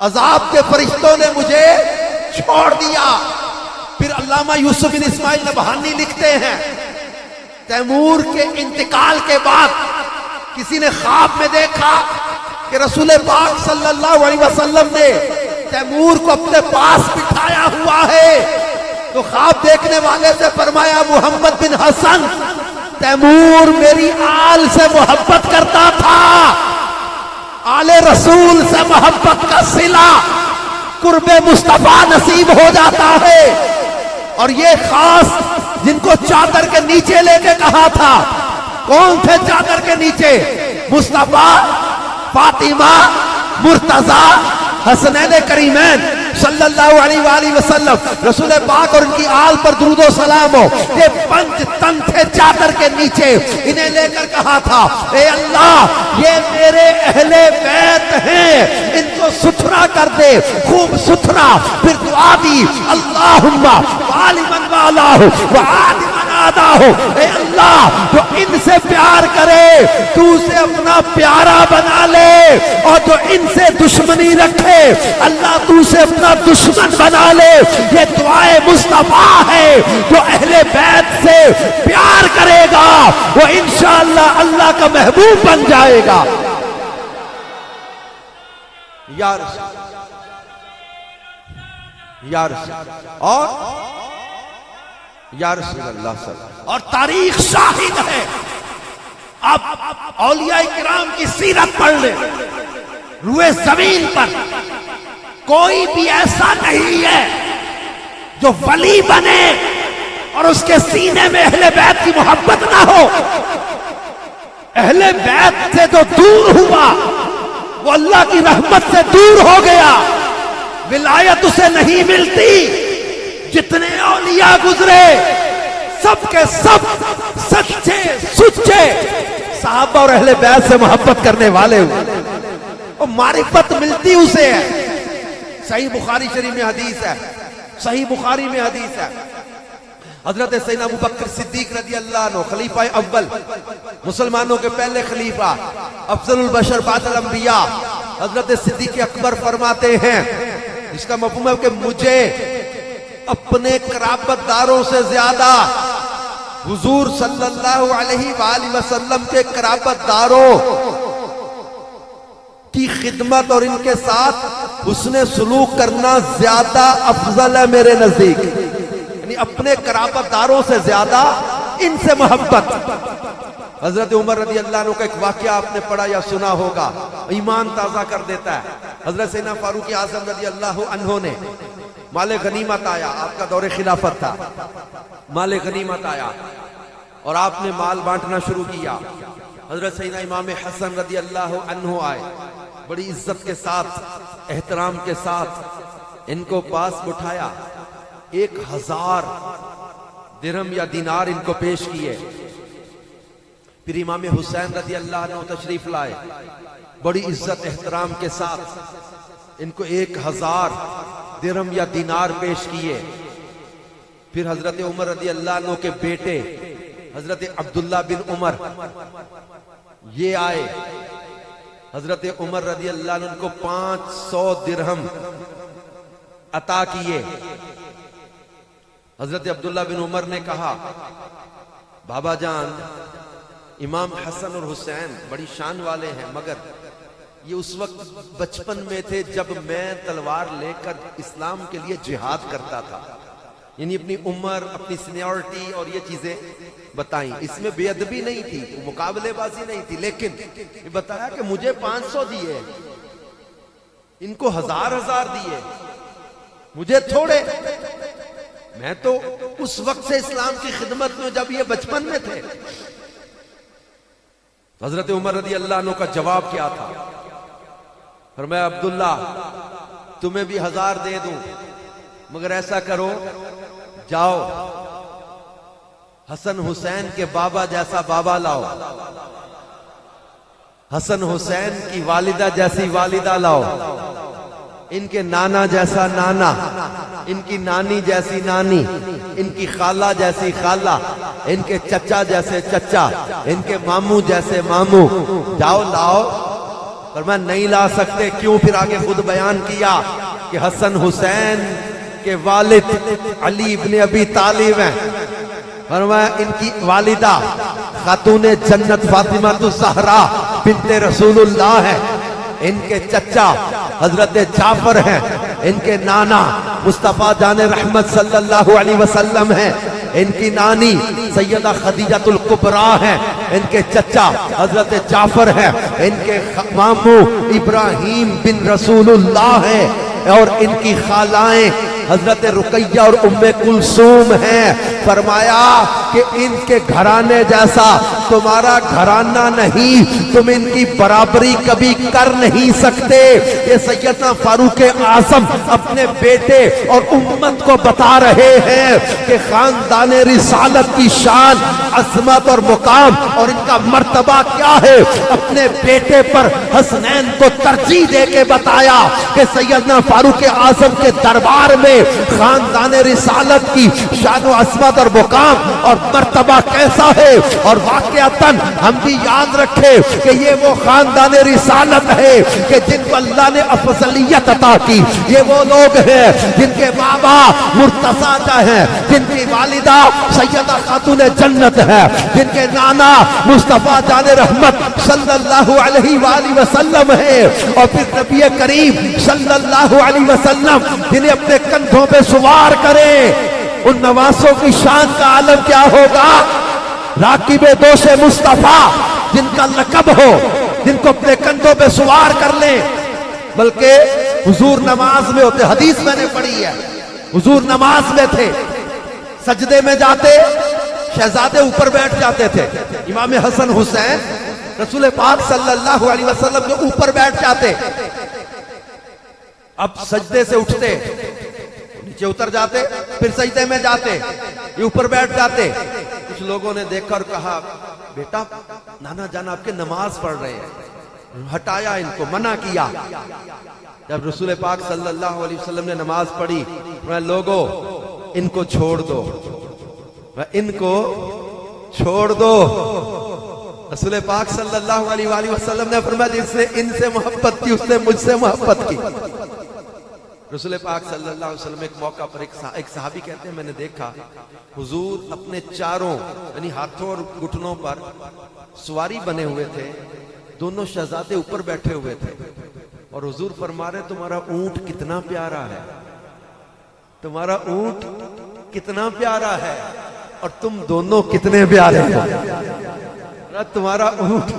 عذاب کے فرشتوں نے مجھے چھوڑ دیا۔ پھر علامہ یوسف بن اسماعیل نبہانی لکھتے ہیں تیمور کے انتقال کے بعد کسی نے خواب میں دیکھا کہ رسول پاک صلی اللہ علیہ وسلم نے تیمور کو اپنے پاس بٹھایا ہوا ہے، تو خواب دیکھنے والے سے فرمایا محمد بن حسن، تیمور میری آل سے محبت کرتا تھا، آل رسول سے محبت کا صلہ قرب مصطفیٰ نصیب ہو جاتا ہے۔ اور یہ خاص جن کو چادر کے نیچے لے کے کہا تھا، کون تھے چادر کے نیچے؟ مصطفیٰ، فاطمہ، مرتضیٰ، حسنین کریمین صلی اللہ علیہ وآلہ وسلم، رسول پاک اور ان کی آل پر درود و سلام ہو۔ یہ 5 تن تھے چادر کے نیچے، انہیں لے کر کہا تھا اے اللہ یہ میرے اہل بیت ہیں، ان کو ستھرا کر دے، خوب ستھرا۔ پھر دعا دی اللہم والی من والہ وعادی من عاداہ، اے اللہ جو ان سے پیار کرے تو اسے اپنا پیارا بنا لے، اور جو ان سے دشمنی رکھے اللہ تو اسے اپنا دشمن بنا لے۔ یہ دعائے مصطفیٰ ہے، جو اہل بیت سے پیار کرے گا وہ انشاءاللہ اللہ کا محبوب بن جائے گا۔ یا رسول اور یا رسول اللہ صلی اللہ علیہ وسلم۔ اور تاریخ شاہد ہے، اب اولیاء کرام کی سیرت پڑھ لیں، روئے زمین پر کوئی بھی ایسا نہیں ہے جو ولی بنے اور اس کے سینے میں اہل بیت کی محبت نہ ہو۔ اہل بیت سے جو دور ہوا وہ اللہ کی رحمت سے دور ہو گیا، ولایت اسے نہیں ملتی۔ جتنے اولیاء گزرے سب کے سب سچے سچے صحابہ اور اہل بیت سے محبت کرنے والے ہوئے، اور معرفت ملتی اسے ہے۔ صحیح بخاری شریف میں حدیث ہے، صحیح بخاری میں حدیث ہے، حضرت سیدنا ابو بکر صدیق رضی اللہ عنہ خلیفہ اول، مسلمانوں کے پہلے خلیفہ، افضل البشر بعد الانبیاء، حضرت صدیق اکبر فرماتے ہیں، اس کا مفہوم ہے کہ مجھے اپنے قرابت داروں سے زیادہ حضور صلی اللہ علیہ وآلہ وسلم کے قرابت داروں کی خدمت اور ان کے ساتھ حسن سلوک کرنا زیادہ افضل ہے میرے نزدیک، یعنی اپنے قرابت داروں سے زیادہ ان سے محبت۔ حضرت عمر رضی اللہ عنہ کا ایک واقعہ آپ نے پڑھا یا سنا ہوگا، ایمان تازہ کر دیتا ہے۔ حضرت سیدنا فاروق اعظم رضی اللہ عنہ نے مال غنیمت آیا، آپ کا دور خلافت تھا، مال غنیمت آیا اور آپ نے مال بانٹنا شروع کیا۔ حضرت سیدنا امام حسن رضی اللہ عنہ آئے، بڑی عزت کے ساتھ احترام کے ساتھ ان کو پاس بٹھایا، 1000 درہم یا دینار ان کو پیش کیے۔ پھر امام حسین رضی اللہ عنہ تشریف لائے، بڑی عزت احترام کے ساتھ ان کو 1000 درہم یا دینار پیش کیے۔ پھر حضرت عمر رضی اللہ عنہ کے بیٹے حضرت عبداللہ بن عمر یہ آئے. حضرت عمر رضی اللہ عنہ کو 500 درہم عطا کیے. حضرت عبداللہ بن عمر نے کہا بابا جان امام حسن اور حسین بڑی شان والے ہیں، مگر یہ اس وقت بچپن میں تھے جب میں تلوار لے کر اسلام کے لیے جہاد کرتا تھا. یعنی اپنی عمر، اپنی سینیورٹی اور یہ چیزیں بتائیں. اس میں بے ادبی نہیں تھی، مقابلے بازی نہیں تھی، لیکن یہ بتایا کہ مجھے 500 دیے، ان کو 1000 دیے، مجھے تھوڑے. میں تو اس وقت سے اسلام کی خدمت میں جب یہ بچپن میں تھے. حضرت عمر رضی اللہ عنہ کا جواب کیا تھا؟ فرمایا عبداللہ تمہیں بھی 1000 دے دوں، مگر ایسا کرو جاؤ حسن حسین کے بابا جیسا بابا لاؤ، حسن حسین کی والدہ جیسی والدہ لاؤ، ان کے نانا جیسا نانا، ان کی نانی جیسی نانی، ان کی خالہ جیسی خالہ، ان کے چچا جیسے چچا، ان کے ماموں جیسے ماموں، جاؤ لاؤ. پر میں نہیں لا سکتے. کیوں؟ پھر آگے خود بیان کیا کہ حسن حسین کے والد علی ابن ابی طالب ہیں. فرمایا ان کی والدہ خاتون جنت فاطمہ الزہرا بنت رسول اللہ ہے، ان کے چچا حضرت جعفر ہیں، ان کے نانا مصطفیٰ جان رحمت صلی اللہ علیہ وسلم ہیں، ان کی نانی سیدہ خدیجہ الکبریٰ ہیں، ان کے چچا حضرت جعفر ہیں، ان کے ماموں ابراہیم بن رسول اللہ ہیں، اور ان کی خالائیں حضرت رقیہ اور ام کلثوم ہیں. فرمایا کہ ان کے گھرانے جیسا تمہارا گھرانہ نہیں، تم ان کی برابری کبھی کر نہیں سکتے. یہ سیدنا فاروق اعظم اپنے بیٹے اور امت کو بتا رہے ہیں کہ خاندان رسالت کی شان، عظمت اور مقام اور ان کا مرتبہ کیا ہے. اپنے بیٹے پر حسنین کو ترجیح دے کے بتایا کہ سیدنا فاروق اعظم کے دربار میں خاندان رسالت کی شان و عظمت اور مقام اور مرتبہ کیسا ہے. اور واقعتاً ہم بھی یاد رکھے کہ یہ وہ خاندان رسالت ہے کہ جن کو اللہ نے افضلیت عطا کی. یہ وہ لوگ ہیں جن کے بابا مرتضی ہیں، جن کی والدہ سیدہ خاتون جنت ہے، جن کے نانا مصطفیٰ جان رحمت صلی اللہ علیہ وآلہ وسلم ہے. اور پھر نبی کریم صلی اللہ علیہ وسلم جنہیں اپنے کندھوں پہ سوار کرے، ان نواسوں کی شان کا عالم کیا ہوگا. راکب دوش مصطفیٰ جن کا لقب ہو، جن کو اپنے کندھوں پہ سوار کر لیں. بلکہ حضور نماز میں ہوتے، حدیث میں نے پڑھی ہے، حضور نماز میں تھے، سجدے میں جاتے، شہزادے اوپر بیٹھ جاتے تھے. امام حسن حسین رسول پاک صلی اللہ علیہ وسلم کے اوپر بیٹھ جاتے. اب سجدے سے اٹھتے، نیچے اتر جاتے، پھر سجدے میں جاتے، یہ اوپر بیٹھ جاتے. کچھ لوگوں نے دیکھا اور کہا بیٹا نانا جان آپ کے نماز پڑھ رہے ہیں. ہٹایا ان کو، منع کیا. جب رسول پاک صلی اللہ علیہ وسلم نے نماز پڑھی، لوگوں ان کو چھوڑ دو، ان کو چھوڑ دو. رسول پاک صلی اللہ علیہ وآلہ وسلم نے فرمایا جس نے ان سے محبت کی اس نے مجھ سے محبت کی. رسول پاک صلی اللہ علیہ وسلم ایک موقع پر ایک صحابی کہتے ہیں میں نے دیکھا حضور اپنے چاروں یعنی ہاتھوں اور گھٹنوں پر سواری بنے ہوئے تھے، دونوں شہزادے اوپر بیٹھے ہوئے تھے، اور حضور فرما رہے تمہارا اونٹ کتنا پیارا ہے، تمہارا اونٹ کتنا پیارا ہے، اور تم دونوں کتنے پیارے ہیں. تمہارا اونٹ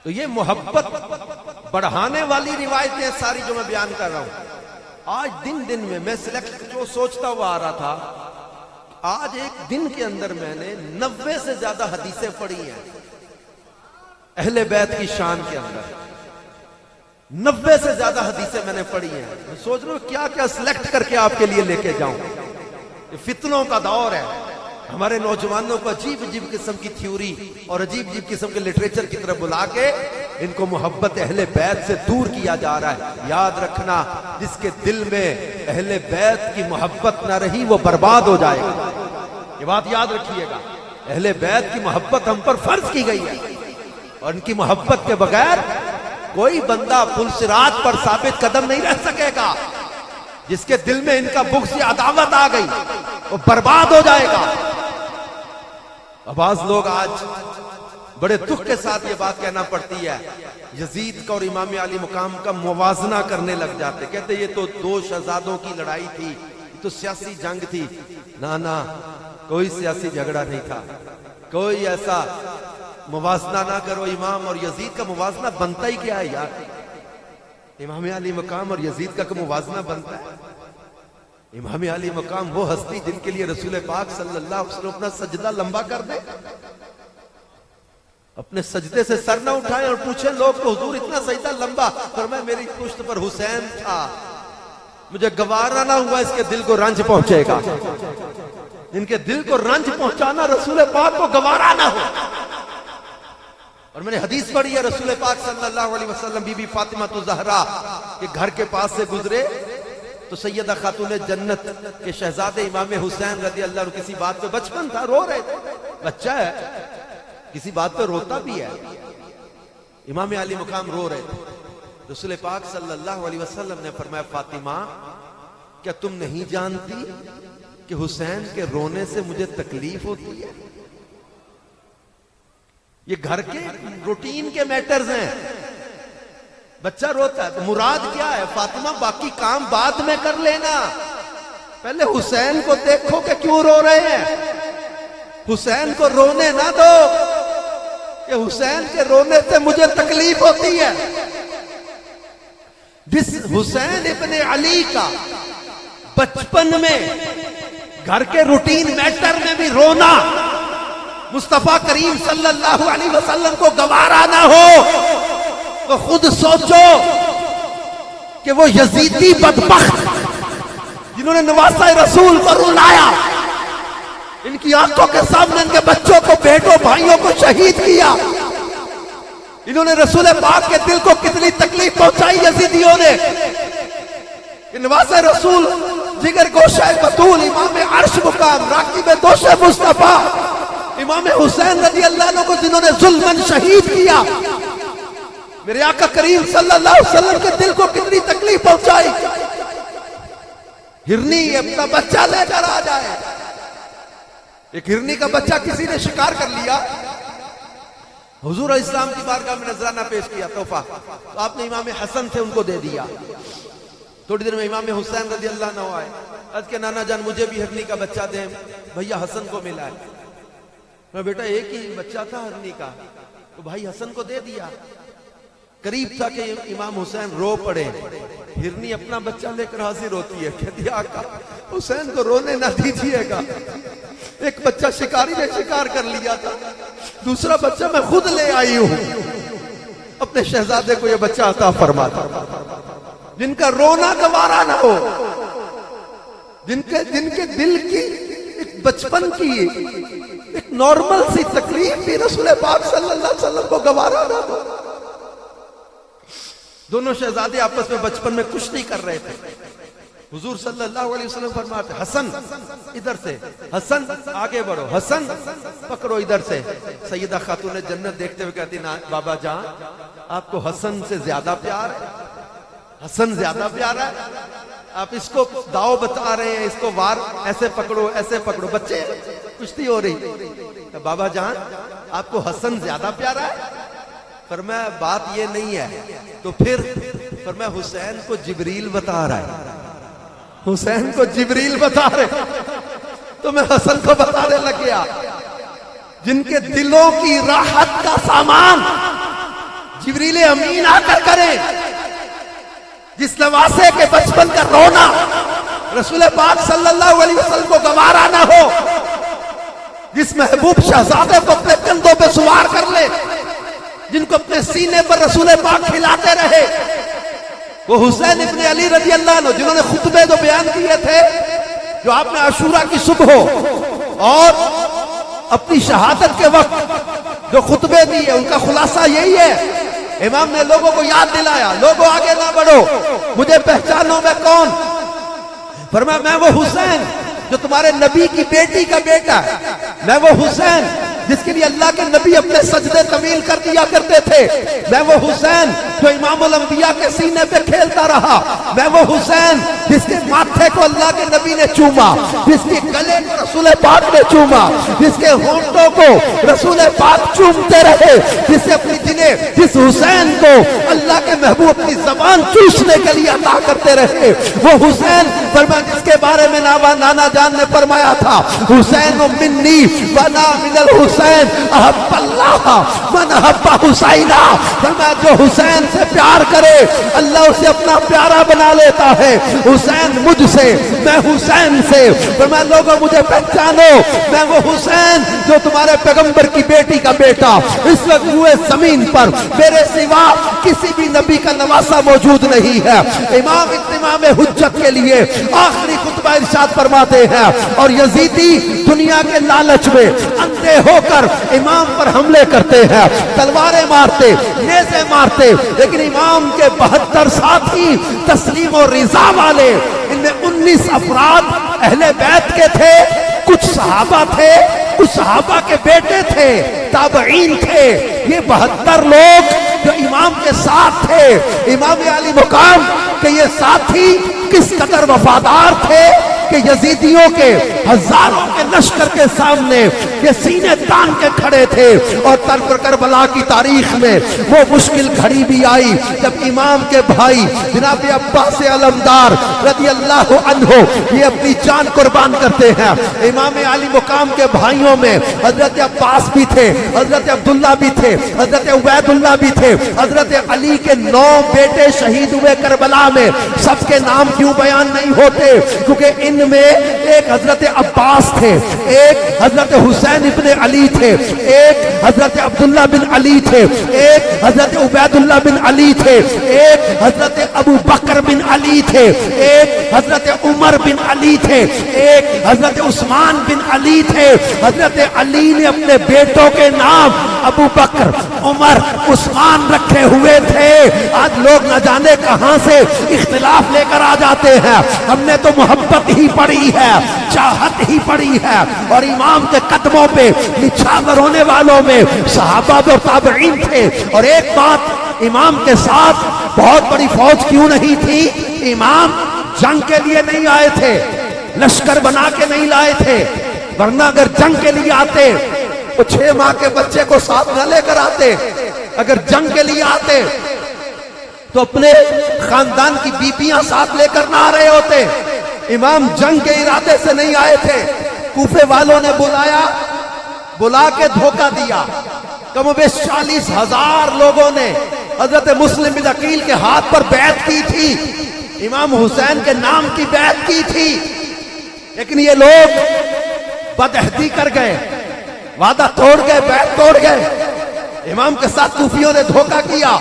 تو یہ محبت بڑھانے والی روایتیں ساری جو میں بیان کر رہا ہوں. آج دن میں میں سلیکٹ جو سوچتا ہوا آ رہا تھا، آج ایک دن کے اندر میں نے 90 سے زیادہ حدیثیں پڑھی ہیں اہل بیت کی شان کے اندر. 90 سے زیادہ حدیثیں میں نے پڑھی ہیں. میں سوچ رہا ہوں کیا کیا سلیکٹ کر کے آپ کے لیے لے کے جاؤں. یہ فتنوں کا دور ہے، ہمارے نوجوانوں کو عجیب عجیب قسم کی تھیوری اور عجیب عجیب قسم کے لٹریچر کی طرف بلا کے ان کو محبت اہل بیت سے دور کیا جا رہا ہے۔ یاد رکھنا، جس کے دل میں اہل بیت کی محبت نہ رہی وہ برباد ہو جائے گا۔ یہ بات یاد رکھیے گا، اہل بیت کی محبت ہم پر فرض کی گئی ہے، اور ان کی محبت کے بغیر کوئی بندہ پل صراط پر ثابت قدم نہیں رہ سکے گا۔ جس کے دل میں ان کا بغض یا عداوت آ گئی وہ برباد ہو جائے گا۔ بعض لوگ آج بڑے دکھ کے ساتھ یہ بات کہنا پڑتی ہے، یزید کا اور امام علی مقام کا موازنہ کرنے لگ جاتے، کہتے یہ تو دو شہزادوں کی لڑائی تھی، یہ تو سیاسی جنگ تھی۔ نہ کوئی سیاسی جھگڑا نہیں تھا، کوئی ایسا موازنہ نہ کرو۔ امام اور یزید کا موازنہ بنتا ہی کیا ہے یار؟ امام علی مقام اور یزید کا موازنہ بنتا ہے؟ امام علی مقام وہ ہستی جن کے لیے رسول پاک صلی اللہ علیہ وسلم اپنا سجدہ لمبا کر دے، اپنے سجدے سے سر نہ اٹھائیں اور پوچھیں لوگ تو حضور اتنا سجدہ لمبا، فرمایا میری پشت پر حسین تھا، مجھے گوارا نہ ہوا اس کے دل کو رنج پہنچے گا۔ ان کے دل کو رنج پہنچانا رسول پاک کو گوارا نہ ہو۔ اور میں نے حدیث پڑھی ہے، رسول پاک صلی اللہ علیہ وسلم بی بی فاطمہ الزہرا کے گھر کے پاس سے گزرے تو سیدہ خاتون جنت کے شہزادے امام حسین رضی اللہ عنہ کسی بات پہ، بچپن تھا، رو رہے تھے، بچہ ہے کسی بات پہ روتا بھی ہے، امام علی مقام رو رہے تھے۔ رسول پاک صلی اللہ علیہ وسلم نے فرمایا فاطمہ کیا تم نہیں جانتی کہ حسین کے رونے سے مجھے تکلیف ہوتی ہے؟ یہ گھر کے روٹین کے میٹرز ہیں، بچہ روتا ہے تو مراد کیا ہے؟ فاطمہ باقی کام بعد میں کر لینا، پہلے حسین کو دیکھو کہ کیوں رو رہے ہیں، حسین کو رونے نہ دو کہ حسین کے رونے سے مجھے تکلیف ہوتی ہے۔ جس حسین ابن علی کا بچپن میں گھر کے روٹین میٹر میں بھی رونا مصطفیٰ کریم صلی اللہ علیہ وسلم کو گوارا نہ ہو تو خود سوچو کہ وہ یزیدی بدبخت جنہوں نے نواسہ رسول کو رلایا، ان کی آنکھوں کے سامنے ان کے بچوں کو، بیٹوں بھائیوں کو شہید کیا، انہوں نے رسول پاک کے دل کو کتنی تکلیف پہنچائی یزیدیوں نے۔ نواسہ رسول، جگر گوشہ بطول، امام عرش مقام، راکب دوش مصطفیٰ امام حسین رضی اللہ عنہ کو جنہوں نے ظلماً شہید کیا، میرے آقا کریم صلی اللہ علیہ وسلم کے دل کو کتنی تکلیف پہنچائی۔ ہرنی اپنا بچہ لے کر آ جائے، ایک ہرنی کا بچہ کسی نے شکار کر لیا، حضور علیہ السلام کی بارگاہ میں نذرانہ پیش کیا تحفہ، تو آپ نے امام حسن سے ان کو دے دیا۔ تھوڑی دیر میں امام حسین رضی اللہ عنہ آئے، عرض کہ نانا جان مجھے بھی ہرنی کا بچہ دیں، بھیا حسن کو ملا ہے۔ بیٹا ایک ہی بچہ تھا ہرنی کا، تو بھائی حسن کو دے دیا۔ قریب تھا کہ امام حسین رو پڑے، ہرنی اپنا بچہ لے کر حاضر ہوتی ہے، کہتی آقا حسین کو رونے نہ دیجیے گا، ایک بچہ شکاری نے شکار کر لیا تھا، دوسرا بچہ میں خود لے آئی ہوں، اپنے شہزادے کو یہ بچہ عطا فرماتا، جن کا رونا گوارا نہ ہو، جن کے دل کی ایک بچپن کی ایک نارمل سی تکلیف بھی رسول پاک صلی اللہ علیہ وسلم کو گوارا نہ ہو۔ دونوں شہزادے آپس میں بچپن میں کشتی کر رہے تھے، حضور صلی اللہ علیہ وسلم فرماتے حسن ادھر سے، حسن آگے بڑھو، حسن پکڑو ادھر سے۔ سیدہ خاتون جنت دیکھتے ہوئے کہتی بابا جان آپ کو حسن سے زیادہ پیار ہے، حسن زیادہ پیارا ہے، آپ اس کو داؤ بتا رہے ہیں، اس کو وار ایسے پکڑو ایسے پکڑو، بچے کشتی ہو رہی، بابا جان آپ کو حسن زیادہ پیارا ہے؟ فرمایا بات یہ نہیں ہے، تو پھر فرمایا حسین کو جبریل بتا رہا ہے، حسین کو جبریل بتا رہے، تو میں حسن کو بتانے لگ گیا۔ جن کے دلوں کی راحت کا سامان جبریل امین آ کر کرے، جس نواسے کے بچپن کا رونا رسول پاک صلی اللہ علیہ وسلم کو گوارا نہ ہو، جس محبوب شہزادے کو اپنے کندھوں پہ سوار کر لے، جن کو اپنے سینے پر رسول پاک کھلاتے رہے، وہ حسین ابن علی رضی اللہ عنہ، جنہوں نے خطبے جو بیان کیے تھے، جو آپ نے عاشورہ کی صبح اور اپنی شہادت کے وقت جو خطبے دیے ان کا خلاصہ یہی ہے. امام نے لوگوں کو یاد دلایا، لوگوں آگے نہ بڑھو، مجھے پہچانو میں کون. فرمایا میں وہ حسین جو تمہارے نبی کی بیٹی کا بیٹا ہے، میں وہ حسین جس کے لیے اللہ کے نبی اپنے سجدے طویل کر دیا کرتے تھے، میں وہ حسین جو امام الانبیاء کے سینے پہ کھیلتا رہا، میں وہ حسین جس کے ماتھے کو اللہ کے نبی نے چوما، جس کے گلے کو رسول پاک نے چوما، جس کے ہونٹوں کو رسول پاک چومتے رہے، جس حسین کو اللہ کے محبوب اپنی زبان چوسنے کے لیے عطا کرتے رہے، وہ حسین فرمایا جس کے بارے میں نانا جان نے فرمایا تھا حسین منی ونا من الحسین احب اللہ من احب حسینہ. فرمایا جو حسین سے پیار کرے اللہ اسے اپنا پیارا بنا لیتا ہے. حسین مجھ سے، میں حسین سے. فرمایا لوگوں مجھے پہچانو، میں وہ حسین جو تمہارے پیغمبر کی بیٹی کا بیٹا. اس وقت ہوئے زمین پر میرے سوا کسی بھی نبی کا نواسا موجود نہیں ہے. امام اتمام حجت کے لیے آخری خطبہ ارشاد فرماتے ہیں اور یزیدی دنیا کے لالچ میں اندھے ہو کر امام پر حملے کرتے ہیں، تلواریں مارتے، نیزے مارتے، لیکن امام کے 72 ساتھی تسلیم و رضا والے، ان میں 19 افراد اہل بیت کے تھے، کچھ صحابہ تھے، کچھ صحابہ کے بیٹے تھے، تابعین تھے. یہ 72 لوگ جو امام کے ساتھ تھے، امام علی مقام کہ یہ ساتھی کس قدر وفادار تھے کہ یزیدیوں کے ہزاروں کے لشکر کے سامنے یہ سینے تان کے کھڑے تھے. اور طرف کربلا کی تاریخ میں وہ مشکل گھڑی بھی آئی جب امام کے بھائی جناب عباس علمدار رضی اللہ عنہ یہ اپنی جان قربان کرتے ہیں. امام علی مقام کے بھائیوں میں حضرت عباس بھی تھے، حضرت عبداللہ بھی تھے، حضرت عبید اللہ بھی تھے. حضرت علی کے 9 بیٹے شہید ہوئے کربلا میں. سب کے نام کیوں بیان نہیں ہوتے؟ کیونکہ ان میں ایک حضرت عباس تھے، ایک حضرت حسین ابن علی تھے، ایک حضرت عبداللہ بن علی تھے، ایک حضرت عبید اللہ بن علی تھے، ایک حضرت ابو بکر بن علی تھے، ایک حضرت عمر بن علی تھے، ایک حضرت عثمان بن علی تھے. حضرت علی نے اپنے بیٹوں کے نام ابو بکر، عمر، عثمان رکھے ہوئے تھے. آج لوگ نہ جانے کہاں سے اختلاف لے کر آ جاتے ہیں. ہم نے تو محبت ہی پڑھی ہے، چاہت ہی پڑھی ہے، اور امام کے قدموں پہ نچھاور ہونے والوں میں صحابہ و تابعین تھے. اور ایک بات، امام کے ساتھ بہت بڑی فوج کیوں نہیں تھی؟ امام جنگ کے لیے نہیں آئے تھے، لشکر بنا کے نہیں لائے تھے، ورنہ اگر جنگ کے لیے آتے تو 6 ماہ کے بچے کو ساتھ نہ لے کر آتے. اگر جنگ کے لیے آتے تو اپنے خاندان کی بیبیاں ساتھ لے کر نہ آ رہے ہوتے. امام جنگ کے ارادے سے نہیں آئے تھے. کوفے والوں نے بلا کے دھوکہ دیا. کم و بیش 40,000 لوگوں نے حضرت مسلم بن عقیل کے ہاتھ پر بیعت کی تھی، امام حسین کے نام کی بیعت کی تھی. لیکن یہ لوگ بدعہدی کر گئے، وعدہ توڑ گئے، بیعت توڑ گئے. امام کے ساتھ کوفیوں نے دھوکہ کیا.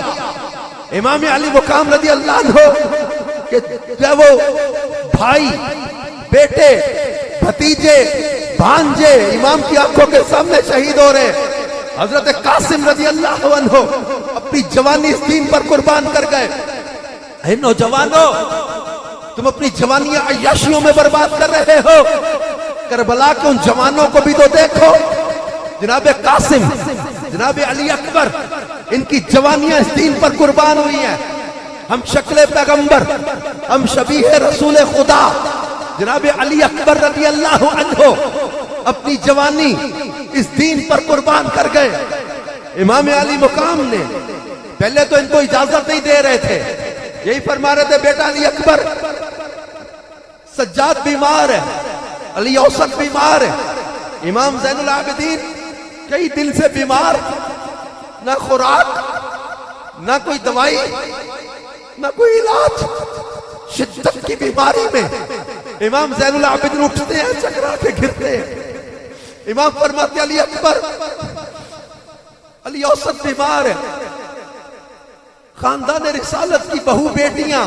امام علی مقام رضی اللہ عنہ کہ جب وہ بھائی، بیٹے، بھتیجے، بھانجے امام کی آنکھوں کے سامنے شہید ہو رہے، حضرت قاسم رضی اللہ عنہ اپنی جوانی اس دین پر قربان کر گئے. اے نوجوانوں، تم اپنی جوانیاں عیاشیوں میں برباد کر رہے ہو. کربلا کے ان جوانوں کو بھی تو دیکھو. جناب قاسم، جناب علی اکبر، ان کی جوانیاں اس دین پر قربان ہوئی ہیں. ہم شکل پیغمبر، ہم شبیہ رسول خدا جناب علی اکبر رضی اللہ عنہ اپنی جوانی اس دین پر قربان کر گئے. امام علی مقام نے پہلے تو ان کو اجازت نہیں دے رہے تھے، یہی فرما رہے تھے بیٹا علی اکبر، سجاد بیمار ہے، علی اوسط بیمار ہے، امام زین العابدین کئی دن سے بیمار، نہ خوراک، نہ کوئی دوائی، نہ کوئی علاج، شدت کی بیماری میں امام زین العابدین اٹھتے ہیں، چکرا کے گرتے ہیں. امام فرماتے علی اکبر، علی اوسط بیمار ہے، خاندان رسالت کی بہو بیٹیاں،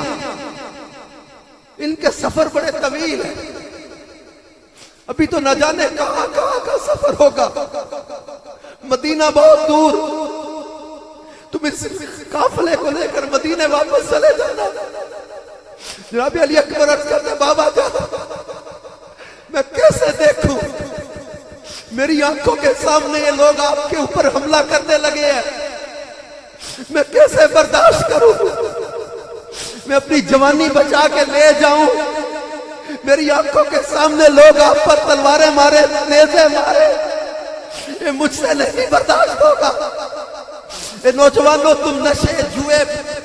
ان کے سفر بڑے طویل ہیں، ابھی تو نہ جانے کہاں کہاں کا سفر ہوگا، مدینہ بہت دور، تم اس قافلے کو لے کر مدینے واپس چلے جانا۔ جناب علی اکبر عرض کرتے بابا جان میں کیسے دیکھوں، میری آنکھوں کے سامنے یہ لوگ آپ کے اوپر حملہ کرنے لگے ہیں، میں کیسے برداشت کروں، میں اپنی جوانی بچا کے لے جاؤں، میری آنکھوں کے سامنے لوگ آپ پر تلواریں مارے، نیزے مارے، یہ مجھ سے نہیں برداشت ہوگا۔ اے نوجوانوں تم نشے جوئے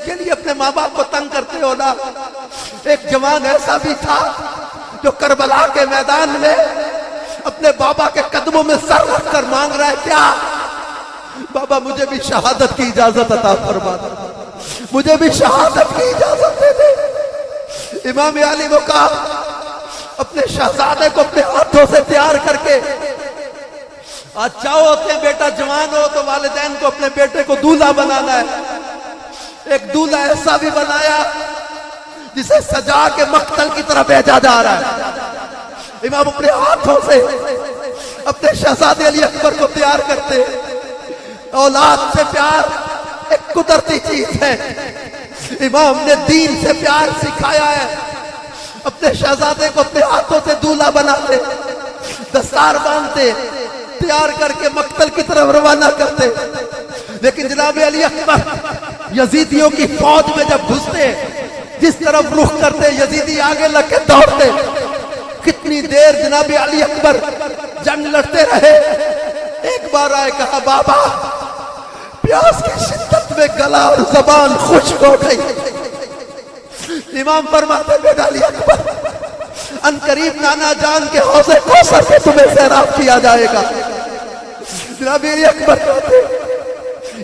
کے لیے اپنے ماں باپ کو تنگ کرتے ہو نا، ایک جوان ایسا بھی تھا جو کربلا کے میدان میں اپنے بابا کے قدموں میں سر رکھ کر مانگ رہا ہے، کیا بابا مجھے بھی شہادت کی اجازت عطا فرما دے، مجھے بھی شہادت کی اجازت دے دے۔ امام علی وہ کہا اپنے شہزادے کو اپنے ہاتھوں سے تیار کر کے، آج چاہو ہوتے ہیں بیٹا جوان ہو تو والدین کو اپنے بیٹے کو دولہا بنانا ہے، ایک دولہا ایسا بھی بنایا جسے سجا کے مقتل کی طرف بھیجا جا رہا ہے۔ امام اپنے ہاتھوں سے اپنے شہزادے علی اکبر کو تیار کرتے۔ اولاد سے پیار ایک قدرتی چیز ہے، امام نے دین سے پیار سکھایا ہے، اپنے شہزادے کو اپنے ہاتھوں سے دولہا بناتے، دستار باندھتے، تیار کر کے مقتل کی طرف روانہ کرتے۔ لیکن جناب علی اکبر یزیدیوں کی فوج میں جب گھستے، جس طرف رخ کرتے یزیدی آگے لگ کے دوڑتے۔ کتنی دیر جناب علی اکبر جنگ لڑتے رہے، ایک بار آئے کہا بابا پیاس کی شدت میں گلا اور زبان خشک ہو گئی۔ امام فرماتے بیٹا علی اکبر ان قریب نانا جان کے حوض کوثر سے تمہیں سیراب کیا جائے گا۔ جناب علی اکبر کہتے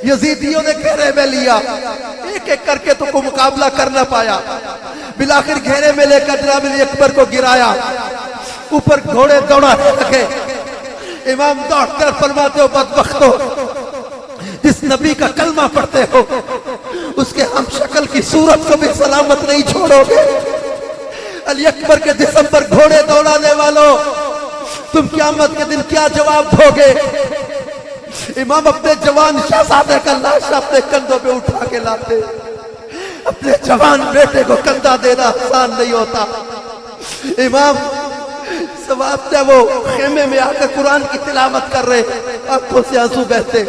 یزیدیوں نے گھیرے میں لیا، ایک ایک کر کے تو کو مقابلہ کر نہ پایا، بلاخر گھیرے میں لے کر جناب علی اکبر کو گرایا، اوپر گھوڑے دوڑانے لگے۔ امام دوڑ کر فرماتے ہو بدبختو، جس نبی کا کلمہ پڑھتے ہو اس کے ہم شکل کی صورت کو بھی سلامت نہیں چھوڑو گے۔ علی اکبر کے جسم پر گھوڑے دوڑانے والوں، تم قیامت کے دن کیا جواب دو گے؟ امام اپنے جوان شہزادے کا لاش اپنے کندھوں پہ اٹھا کے لاتے۔ اپنے جوان بیٹے کو کندھا دینا آسان نہیں ہوتا۔ امام سواب وہ خیمے میں آ کر قرآن کی تلاوت کر رہے، آنکھوں سے آنسو بہتے،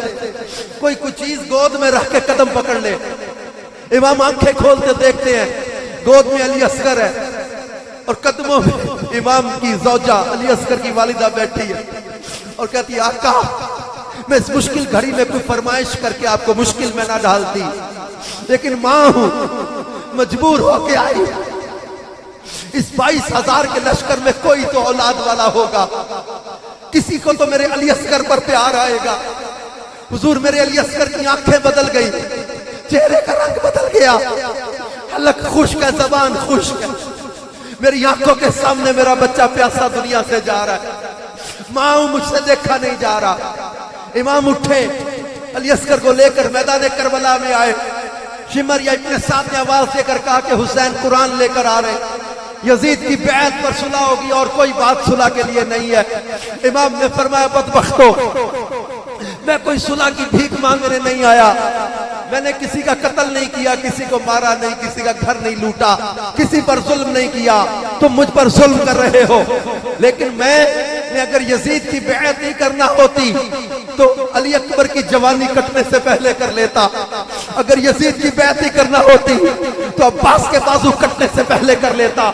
کوئی کچھ چیز گود میں رکھ کے قدم پکڑ لے۔ امام آنکھیں کھولتے دیکھتے ہیں گود میں علی اصغر ہے اور قدموں میں امام کی زوجہ علی اصغر کی والدہ بیٹھی ہے اور کہتی آقا میں اس مشکل گھڑی میں کوئی فرمائش کر کے آپ کو مشکل میں نہ ڈالتی، لیکن ماں ہوں مجبور ہو کے آئی، اس 22,000 کے لشکر میں کوئی تو اولاد والا ہوگا، کسی کو تو میرے علی اصغر پر پیار آئے گا۔ حضور میرے علی اصغر کی آنکھیں بدل گئی، چہرے کا رنگ بدل گیا، حلق خشک ہے، زبان خشک ہے، میری آنکھوں کے سامنے میرا بچہ پیاسا دنیا سے جا رہا ہے، ماں مجھ سے دیکھا نہیں جا رہا۔ امام اٹھے، علی اصغر کو لے کر میدان کربلا میں آئے، شمر یا ابن سعد نے آواز دے کر کہا کہ حسین قرآن لے کر آ رہے، یزید کی بیعت پر صلح ہوگی اور کوئی بات صلح کے لیے نہیں ہے۔ امام نے فرمایا بدبختو، میں کوئی صلح کی بھیک مانگنے نہیں آیا، میں نے کسی کا قتل نہیں کیا، کسی کو مارا نہیں، کسی کا گھر نہیں لوٹا، کسی پر ظلم نہیں کیا، تم مجھ پر ظلم کر رہے ہو، لیکن میں اگر یزید کی بیعت نہیں کرنا ہوتی تو علی اکبر کی جوانی کٹنے سے پہلے کر لیتا، اگر یزید کی بیعت نہیں کرنا ہوتی تو عباس کے بازو کٹنے سے پہلے کر لیتا،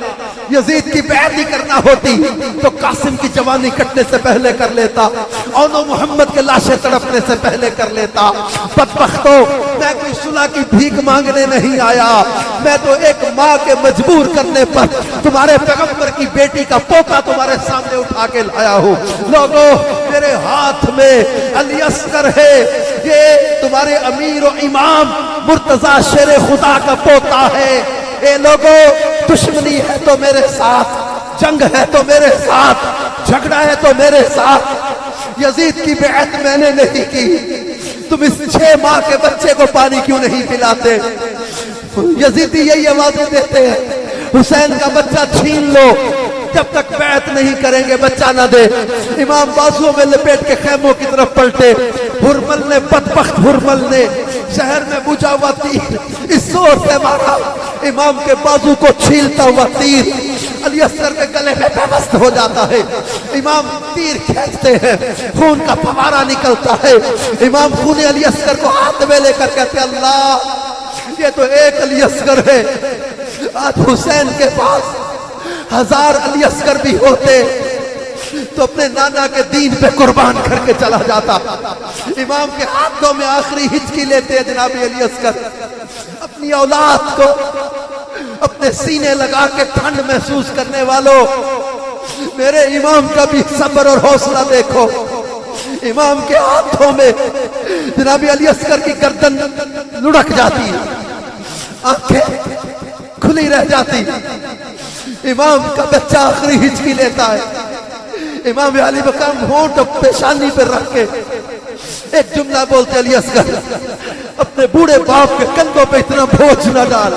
یزید کی بیعت نہیں کرنا ہوتی تو قاسم کی جوانی کٹنے سے پہلے کر لیتا، اون و محمد کے لاشیں تڑپنے سے پہلے کر لیتا۔ بدبختو، میں کوئی صلح کی بھیک مانگنے نہیں آیا، میں تو ایک ماں کے مجبور کرنے پر تمہارے پیغمبر کی بیٹی کا پوتا تمہارے سامنے اٹھا کے لایا ہوں۔ لوگو میرے ہاتھ میں علی اصغر ہے، یہ تمہارے امیر و امام مرتضی شیر خدا کا پوتا ہے۔ اے لوگو دشمنی ہے تو میرے ساتھ، جنگ ہے تو میرے ساتھ، جھگڑا ہے تو میرے ساتھ، یزید کی بیعت میں نے نہیں کی، تم اس 6 ماہ کے بچے کو پانی کیوں نہیں پلاتے؟ یزیدی یہی آوازیں دیتے ہیں حسین کا بچہ چھین لو، جب تک بیعت نہیں کریں گے بچہ نہ دے۔ امام بازوؤں میں لپیٹ کے خیموں کی طرف پلٹے۔ ہرمل نے، بدبخت ہرمل نے شہر میں بجھا ہوا تیر اس زور سے مارا، امام کے بازو کو چھیلتا ہوا تیر علی اصغر کے گلے میں پیوست ہو جاتا ہے۔ امام تیر کھینچتے ہیں، خون کا فوارہ نکلتا ہے۔ امام خون علی اصغر کو ہاتھ میں لے کر کہتے ہیں اللہ یہ تو ایک علی اصغر ہے، آج حسین کے پاس 1000 علی اصغر بھی ہوتے تو اپنے نانا کے دین پہ قربان کر کے چلا جاتا۔ امام کے ہاتھوں میں آخری ہچکی لیتے ہیں جناب علی اصغر۔ اپنی اولاد کو اپنے سینے لگا کے ٹھنڈ محسوس کرنے والوں، میرے امام کا بھی صبر اور حوصلہ دیکھو۔ امام کے ہاتھوں میں جناب علی اصغر کی گردن لڑک جاتی، آنکھیں کھلی رہ جاتی۔ امام کا بچہ آخری ہچکی لیتا ہے۔ امام علی مقام ہونٹ پیشانی پر رکھ کے ایک جملہ بولتے علی اصغر اپنے بوڑھے باپ کے کندھوں پہ اتنا بوجھ نہ ڈال،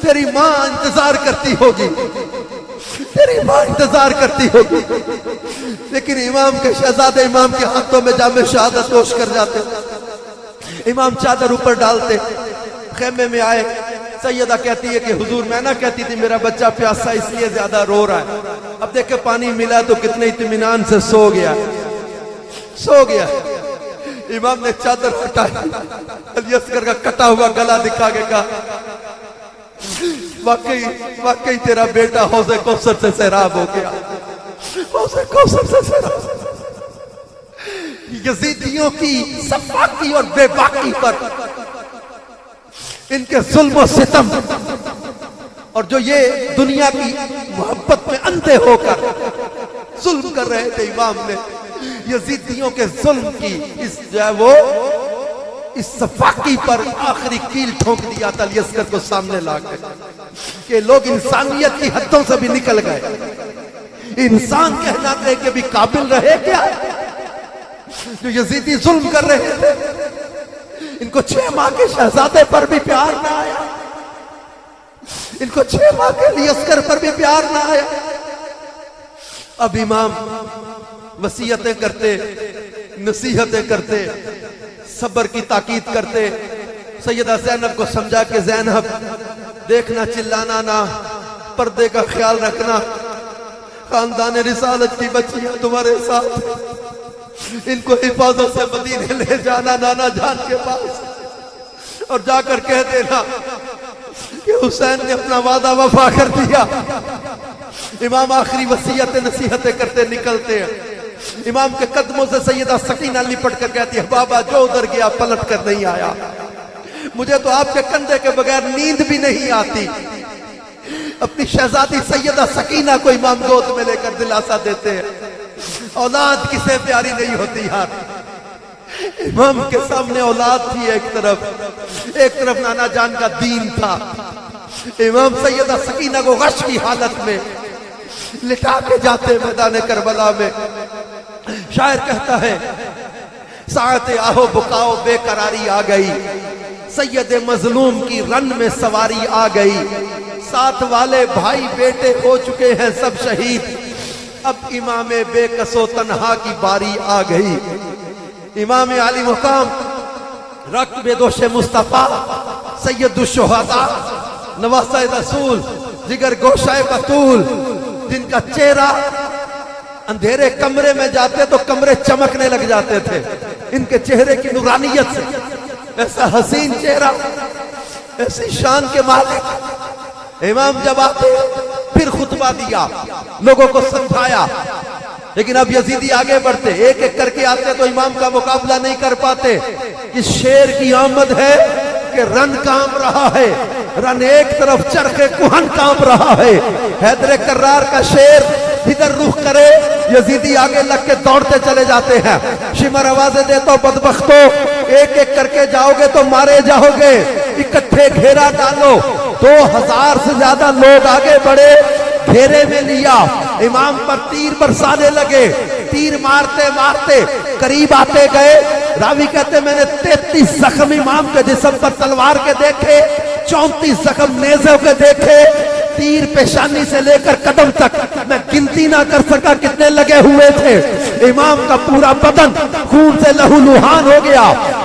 تیری ماں انتظار کرتی ہوگی، تیری ماں انتظار کرتی ہوگی۔ لیکن امام کے شہزادے امام کے ہاتھوں میں جام شہادت نوش کر جاتے۔ امام چادر اوپر ڈالتے، خیمے میں آئے، سیدہ کہتی ہے کہ حضور میں نہ کہتی تھی میرا بچہ پیاسا اس لیے زیادہ رو رہا ہے، اب دیکھیں پانی ملا تو کتنے اطمینان سے سو گیا۔ امام نے چادر ہٹائی، علی اصغر کا کٹا ہوا گلا دکھا کے کہا واقعی تیرا بیٹا حوض کوثر سے سیراب ہو گیا، حوض کوثر سے سیراب۔ یزیدیوں کی سفاکی اور بے باکی پر، ان کے ظلم و ستم اور جو یہ دنیا کی محبت میں اندھے ہو کر ظلم کر رہے تھے، امام نے یزیدیوں کے ظلم کی اس صفاقی پر آخری کیل ٹھونک دیا تھا علی اصغر کو سامنے لا کے کہ لوگ انسانیت کی حدوں سے بھی نکل گئے۔ انسان کہنا تھے کہ بھی قابل رہے کیا جو یزیدی ظلم کر رہے تھے؟ ان کو 6 ماہ کے شہزادے پر بھی پیار نہ آیا، ان کو 6 ماہ کے علی اصغر پر بھی پیار نہ آیا۔ اب امام وصیتیں کرتے، نصیحتیں کرتے، صبر کی تاکید کرتے۔ سیدہ زینب کو سمجھا کہ زینب دیکھنا، چلانا نہ، پردے کا خیال رکھنا، خاندان رسالت کی بچیاں تمہارے ساتھ، ان کو حفاظت سے مدینے لے جانا نانا جان کے پاس، اور جا کر کہہ دینا کہ حسین نے اپنا وعدہ وفا کر دیا۔ امام آخری وصیتیں نصیحتیں کرتے نکلتے ہیں۔ امام کے قدموں سے سیدہ سکینہ لپٹ کر کہتی ہے بابا جو ادھر گیا پلٹ کر نہیں آیا، مجھے تو آپ کے کندھے کے بغیر نیند بھی نہیں آتی۔ اپنی شہزادی سیدہ سکینہ کو امام گود میں لے کر دلاسا دیتے ہیں۔ اولاد کسے پیاری نہیں ہوتی یار۔ امام کے سامنے اولاد تھی ایک طرف نانا جان کا دین تھا۔ امام سیدہ سکینہ کو غش کی حالت میں لٹا کے جاتے میدان کربلا میں۔ شاعر کہتا ہے ساعت آہو بکاؤ بے قراری آ گئی، سید مظلوم کی رن میں سواری آ گئی، ساتھ والے بھائی بیٹے ہو چکے ہیں سب شہید، اب امام بے کس و تنہا کی باری آ گئی۔ امام علی مقام رکب دوش مصطفیٰ، سید الشہداء، نواسہ رسول، جگر گوشہ بطول، جن کا چہرہ اندھیرے کمرے میں جاتے تو کمرے چمکنے لگ جاتے تھے ان کے چہرے کی نورانیت سے۔ ایسا حسین چہرہ، ایسی شان کے مالک۔ امام جب آتے پھر خطبہ دیا، لوگوں کو سمجھایا، لیکن اب یزیدی آگے بڑھتے، ایک ایک کر کے آتے تو امام کا مقابلہ نہیں کر پاتے۔ اس شیر کی آمد ہے کہ رن کام رہا ہے، رن ایک طرف چرخ کہن کام رہا ہے۔ حیدر کرار کا شیر ادھر رخ کرے، یزیدی آگے لگ کے دوڑتے چلے جاتے ہیں۔ شمر آوازیں دیتا ہوں بدبختو، ایک ایک کر کے جاؤ گے تو مارے جاؤ گے، اکٹھے گھیرا ڈالو۔ 2000 سے زیادہ لوگ آگے بڑھے، گھیرے میں لیا، امام پر تیر برسانے لگے۔ تیر مارتے مارتے قریب آتے گئے۔ راوی کہتے میں نے 33 زخم امام کے جسم پر تلوار کے دیکھے، 34 زخم نیزوں کے دیکھے، تیر پیشانی سے لے کر قدم تک میں گنتی نہ کر سکا کتنے لگے ہوئے تھے. امام کا پورا بدن خون سے لہو لہان ہو گیا.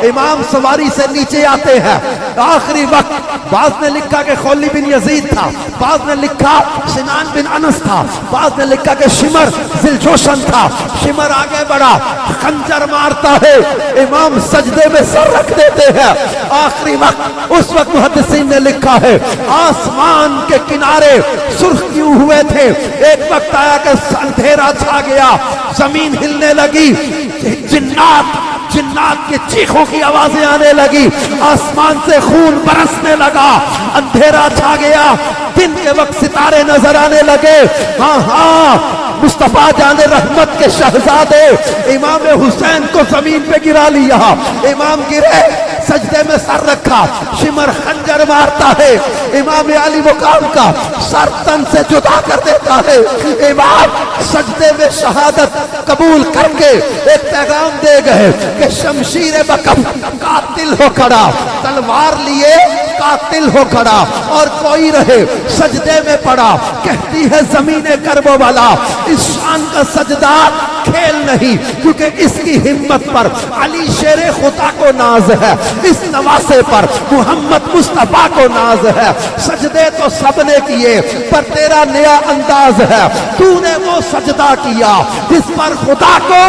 امام سواری سے نیچے آتے ہیں آخری وقت. بعض نے لکھا کہ خولی بن یزید تھا, بعض نے لکھا سنان بن انس تھا, بعض نے لکھا کہ شمر ذوالجوشن تھا. شمر آگے بڑھا, خنجر مارتا ہے, امام سجدے میں سر رکھ دیتے ہیں. آخری وقت اس وقت محدثین نے لکھا ہے آسمان کے کنارے سرخ کیوں ہوئے تھے. ایک وقت آیا کہ اندھیرا چھا گیا, زمین ہلنے لگی, جنات کی چیخوں کی آوازیں آنے لگی, آسمان سے خون برسنے لگا, اندھیرا چھا گیا, دن کے وقت ستارے نظر آنے لگے. ہاں مصطفیٰ جان رحمت کے شہزادے امام حسین کو زمین پہ گرا لیا. امام گرے, سجدے میں سر رکھا, شمر خنجر مارتا ہے, امام علی مقام کا سر تن سے جدا کر دیتا ہے. امام سجدے میں شہادت قبول کر کے ایک پیغام دے گئے کہ شمشیر بکف قاتل ہو کھڑا, تلوار لیے قاتل ہو کھڑا, اور کوئی رہے سجدے میں پڑا. کہتی ہے زمین کربو والا اس شان کا سجدہ کھیل نہیں, کیونکہ اس کی ہمت پر علی شیر خدا کو ناز ہے, اس نواسے پر محمد مصطفیٰ کو ناز ہے. سجدے تو سب نے کیے پر تیرا نیا انداز ہے, تو نے وہ سجدہ کیا جس پر خدا کو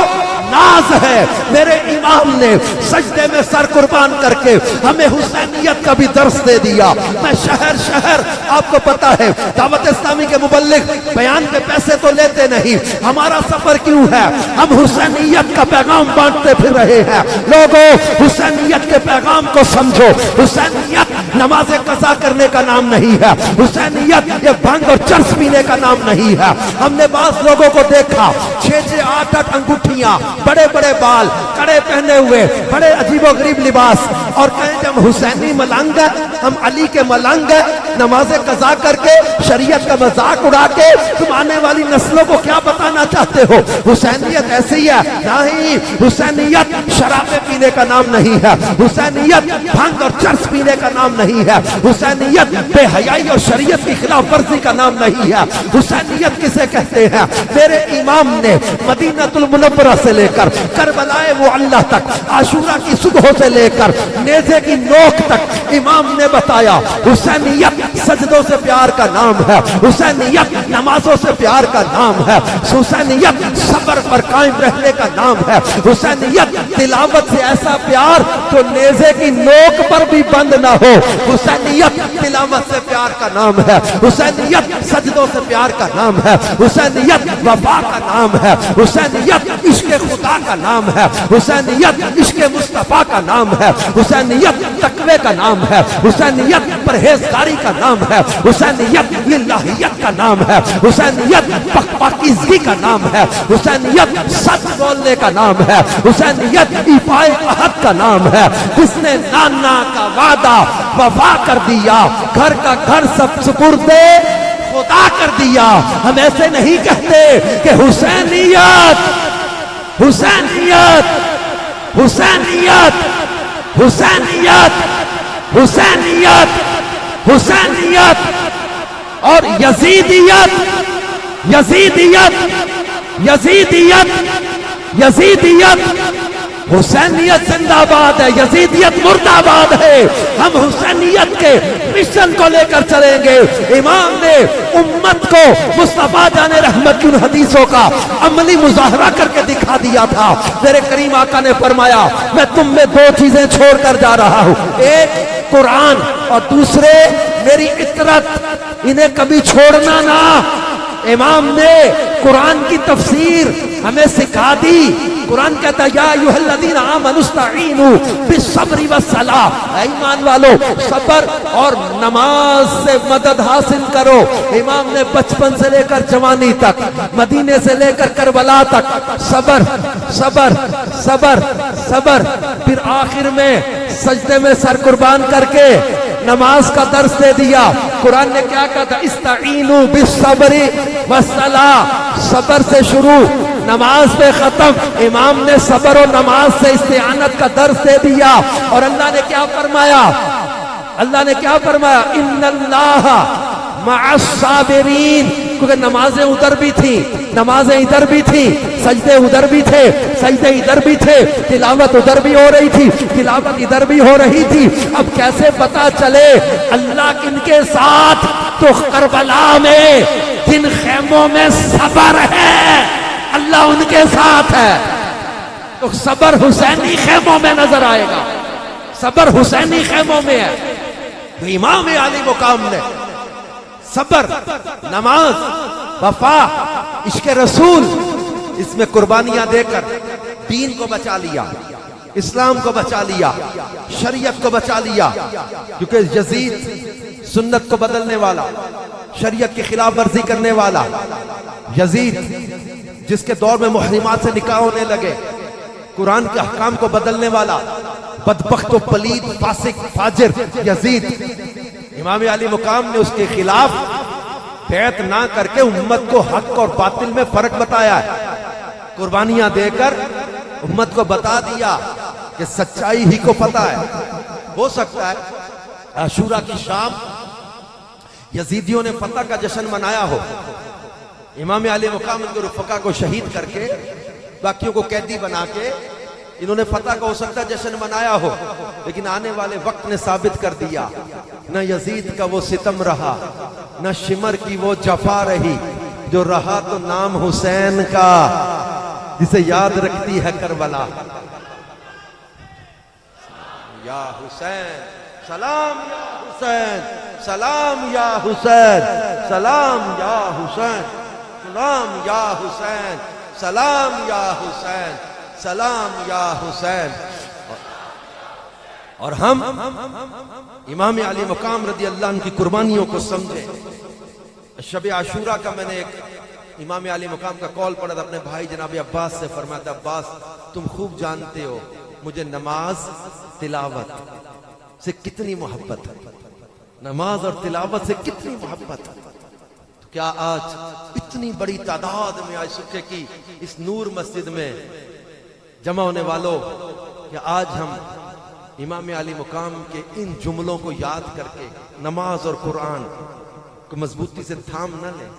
ناز ہے. میرے امام نے سجدے میں سر قربان کر کے ہمیں حسینیت کا بھی درس دے دیا. میں شہر شہر, آپ کو پتا ہے دعوت اسلامی کے مبلغ بیان کے پیسے تو لیتے نہیں, ہمارا سفر کیوں ہے, ہم حسینیت کا پیغام بانٹتے پھر رہے ہیں. لوگوں حسینیت کے پیغام کو سمجھو. حسینیت نماز قضا کرنے کا نام نہیں ہے, حسینیت یہ بھنگ اور چرس پینے کا نام نہیں ہے. ہم نے بعض لوگوں کو دیکھا 6-6 8-8 انگوٹھیاں, بڑے بڑے بال, کڑے پہنے ہوئے, بڑے عجیب و غریب لباس, اور کہیں کہ ہم حسینی ملنگ ہیں, ہم علی کے ملنگ ہیں. نماز قضا کر کے شریعت کا مذاق اڑا کے تم آنے والی نسلوں کو کیا بتانا چاہتے ہو؟ حسینیت ایسی ہے نہیں, حسینیت شرابیں پینے کا نام نہیں ہے, حسینیت بھنگ اور چرس پینے کا نام نہیں ہے, حسینیت بے حیائی اور شریعت کی خلاف ورزی کا نام نہیں ہے. حسینیت کسے کہتے ہیں؟ میرے امام نے مدینہ المنورہ سے لے کر کربلائے معلی تک, عاشورہ کی صبح سے لے کر نیزے کی نوک تک امام نے بتایا حسینیت سجدوں سے پیار کا نام ہے, حسینیت نمازوں سے پیار کا نام ہے, حسینیت صبر پر قائم رہنے کا نام ہے, حسینیت تلاوت سے ایسا پیار جو نیزے کی نوک پر بھی بند نہ ہو. حسینیت تلاوت سے پیار کا نام ہے, حسینیت سجدوں سے پیار کا نام ہے, حسینیت وفا کا نام ہے, حسینیت عشق خدا کا نام ہے, حسینیت عشق مصطفیٰ کا نام ہے, حسینیت تقوی کا نام ہے, حسینیت پرہیزگاری کا نام ہے, حسینیت للہیت کا نام ہے, حسینیت پاکیزگی کا نام ہے, حسینیت سچ بولنے کا نام ہے, حسینیت ایفائے عہد کا نام ہے. جس نے نانا کا وعدہ وفا کر دیا, گھر کا گھر سب سپرد خدا کر دیا. ہم ایسے نہیں کہتے کہ حسینیت حسینیت حسینیت حسینیت حسینیت حسینیت اور یزیدیت یزیدیت یزیدیت یزیدیت. حسینیت زندہ باد ہے, یزیدیت مردہ باد ہے. ہم حسینیت کے مشن کو لے کر چلیں گے. امام نے امت کو مصطفیٰ جان رحمت کی ان حدیثوں کا عملی مظاہرہ کر کے دکھا دیا تھا. میرے کریم آقا نے فرمایا میں تم میں 2 چیزیں چھوڑ کر جا رہا ہوں, ایک قرآن اور دوسرے میری اطرت, انہیں کبھی چھوڑنا نہ. امام نے قرآن کی تفسیر ہمیں سکھا دی. قرآن کہتا ہے یا ایھا الذین آمنوا استعینوا بالصبر والصلاۃ, ایمان والو صبر اور نماز سے مدد حاصل کرو. امام نے بچپن سے لے کر جوانی تک, مدینے سے لے کر کربلا تک صبر صبر صبر صبر, پھر آخر میں سجدے میں سر قربان کر کے نماز کا درس دے دیا. قرآن نے کیا کہا تھا؟ استعینوا بالصبر والصلاۃ, صبر سے شروع نماز پہ ختم. امام نے صبر و نماز سے استعانت کا درس دے دیا. اور اللہ نے کیا فرمایا؟ اللہ نے کیا فرمایا؟ ان اللہ مع الصابرین، کیونکہ نمازیں ادھر بھی تھیں، نمازیں ادھر بھی تھیں، سجدے ادھر بھی تھے، سجدے ادھر بھی تھے، تلاوت ادھر بھی ہو رہی تھی، تلاوت ادھر بھی ہو رہی تھی۔ اب کیسے پتا چلے اللہ کن کے ساتھ؟ تو کربلا میں جن خیموں میں صبر ہے اللہ ان کے ساتھ ہے، تو صبر حسینی خیموں میں نظر آئے گا، صبر حسینی خیموں میں ہے۔ تو امام علی مقام نے صبر، نماز، وفا، عشق رسول، اس میں قربانیاں دے کر دین کو بچا لیا، اسلام کو بچا لیا، شریعت کو بچا لیا۔ کیونکہ یزید سنت کو بدلنے والا، شریعت کی خلاف ورزی کرنے والا، یزید جس کے دور میں محرمات سے نکاح ہونے لگے، قرآن کے احکام کو بدلنے والا، بدبخت و پلید فاسق فاجر یزید، امام علی مقام نے اس کے خلاف بیعت نہ کر کے امت کو حق اور باطل میں فرق بتایا ہے، قربانیاں دے کر امت کو بتا دیا کہ سچائی ہی کو پتہ ہے۔ ہو سکتا ہے عاشورہ کی شام یزیدیوں نے فتح کا جشن منایا ہو، امام علی مقام ان کے رفقا کو شہید کر کے باقیوں کو قیدی بنا کے انہوں نے فتح کا ہو سکتا جشن منایا ہو، لیکن آنے والے وقت نے ثابت کر دیا نہ یزید کا وہ ستم رہا، نہ شمر کی وہ جفا رہی، جو رہا تو نام حسین کا جسے یاد رکھتی ہے کربلا۔ یا حسین سلام یا حسین، سلام یا حسین، سلام یا حسین، سلام یا حسین، سلام یا حسین، سلام یا حسین۔ اور ہم امام علی مقام رضی اللہ عنہ کی قربانیوں کو سمجھیں۔ شب عاشورہ کا میں نے ایک امام علی مقام کا کال پڑھا تھا اپنے بھائی جناب عباس سے، فرمایا تھا عباس تم خوب جانتے ہو مجھے نماز تلاوت سے کتنی محبت ہے، نماز اور تلاوت سے کتنی محبت ہے۔ تو کیا آج اتنی بڑی تعداد میں آج صبح کی اس نور مسجد میں جمع ہونے والوں، کہ آج ہم امام علی مقام کے ان جملوں کو یاد کر کے نماز اور قرآن کو مضبوطی سے تھام نہ لیں؟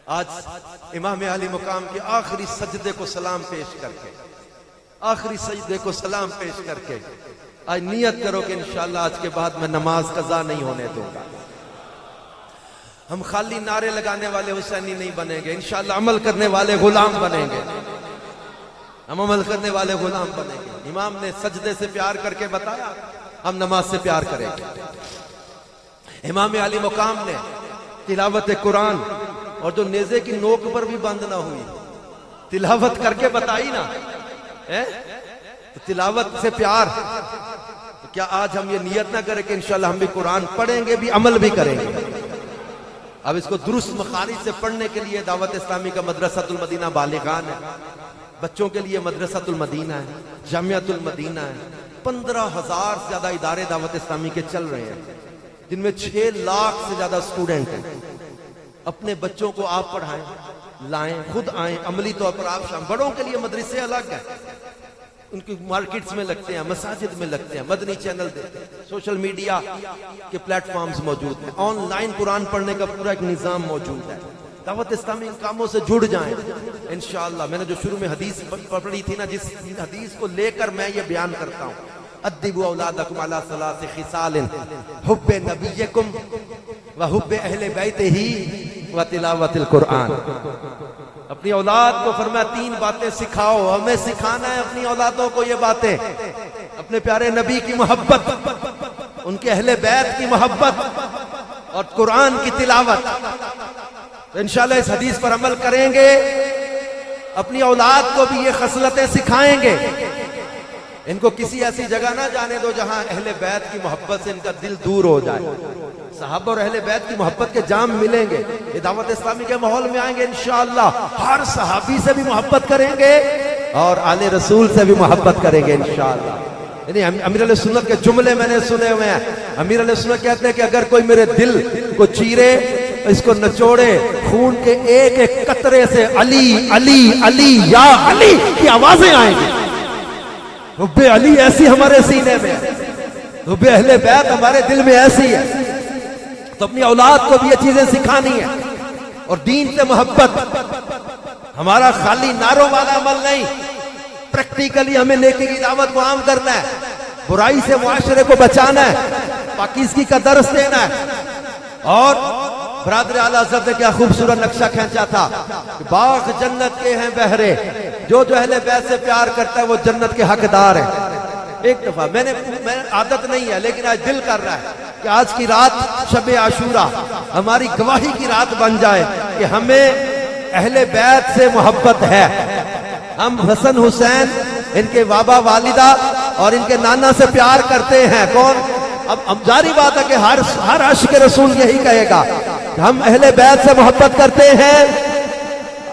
آج امام علی مقام کے آخری سجدے کو سلام پیش کر کے، آخری سجدے کو سلام پیش کر کے آج نیت کرو کہ انشاءاللہ آج کے بعد میں نماز قضا نہیں ہونے دوں گا۔ ہم خالی نعرے لگانے والے حسینی نہیں بنیں گے، انشاءاللہ عمل کرنے والے غلام بنیں گے، ہم عمل کرنے والے غلام بنیں گے۔ امام نے سجدے سے پیار کر کے بتایا، ہم نماز سے پیار کریں گے۔ امام علی مقام نے تلاوت قرآن، اور جو نیزے کی نوک پر بھی بند نہ ہوئی، تلاوت کر کے بتائی نا، تو تلاوت سے پیار۔ تو کیا آج ہم یہ نیت نہ کریں کہ انشاءاللہ ہم بھی قرآن پڑھیں گے بھی، عمل بھی کریں گے؟ اب اس کو درست مخارج سے پڑھنے کے لیے دعوت اسلامی کا مدرسۃ المدینہ بالغان ہے، بچوں کے لیے مدرسۃ المدینہ ہے، جامعۃ المدینہ ہے، 15,000 سے زیادہ ادارے دعوت اسلامی کے چل رہے ہیں، جن میں 6 لاکھ سے زیادہ سٹوڈنٹ ہیں۔ اپنے بچوں کو آپ پڑھائیں، لائیں، خود آئیں، عملی طور پر آپ شام۔ بڑوں کے لیے مدرسے الگ ہیں، ان کی مارکیٹس میں لگتے ہیں، مساجد میں لگتے ہیں، مدنی چینل دیتے ہیں، سوشل میڈیا کے پلیٹ فارمز موجود ہیں، آن لائن قرآن پڑھنے کا پورا ایک نظام موجود ہے۔ دعوت اسلامی ان کاموں سے جڑ جائیں انشاءاللہ۔ میں نے جو شروع میں حدیث پڑھی تھی نا، جس حدیث کو لے کر میں یہ بیان کرتا ہوں، ادبوا اولادکم علی ثلاث خصال حب نبیکم وحب اہل بیتہ وتلاوت القرآن۔ اپنی اولاد کو فرمایا 3 باتیں سکھاؤ، ہمیں سکھانا ہے اپنی اولادوں کو یہ باتیں، اپنے پیارے نبی کی محبت، ان کے اہل بیت کی محبت اور قرآن کی تلاوت۔ تو انشاءاللہ اس حدیث پر عمل کریں گے، اپنی اولاد کو بھی یہ خصلتیں سکھائیں گے۔ ان کو کسی ایسی جگہ نہ جانے دو جہاں اہل بیت کی محبت سے ان کا دل دور ہو جائے۔ صحابہ اور اہل بیت کی محبت کے جام ملیں گے، یہ دعوت اسلامی کے ماحول میں آئیں گے انشاءاللہ، ہر صحابی سے بھی محبت کریں گے اور آل رسول سے بھی محبت کریں گے انشاءاللہ۔ یعنی امیر علیہ سنت کے جملے میں نے سنے ہوئے ہیں، امیر علیہ سنت کہتے ہیں کہ اگر کوئی میرے دل کو چیرے، اس کو نچوڑے، خون کے ایک ایک قطرے سے علی علی علی یا علی کی آوازیں آئیں گی۔ حب علی ایسی ہمارے سینے میں ہے، حب اہل بیت ہمارے دل میں ایسی ہے تو اپنی اولاد کو بھی یہ چیزیں سکھانی ہے. اور دین سے محبت ہمارا خالی نعروں والا عمل نہیں، پریکٹیکلی ہمیں نیکی کی دعوت کو عام کرنا ہے، برائی سے معاشرے کو بچانا ہے، پاکیزگی کا درس دینا ہے. اور برادر اعلی حضرت نے کیا خوبصورت نقشہ کھینچا تھا کہ باغ جنت کے ہیں بہرے، جو اہل بیت سے پیار کرتا ہے وہ جنت کے حقدار ہے. ایک دفعہ میں عادت نہیں ہے لیکن آج دل کر رہا ہے کہ آج کی رات شب عاشورہ ہماری گواہی کی رات بن جائے کہ ہمیں اہل بیت سے محبت ہے. ہم حسن حسین، ان کے بابا والدہ اور ان کے نانا سے پیار کرتے ہیں. کون؟ اب جاری بات ہے کہ ہر عاشق رسول یہی کہے گا کہ ہم اہل بیت سے محبت کرتے ہیں.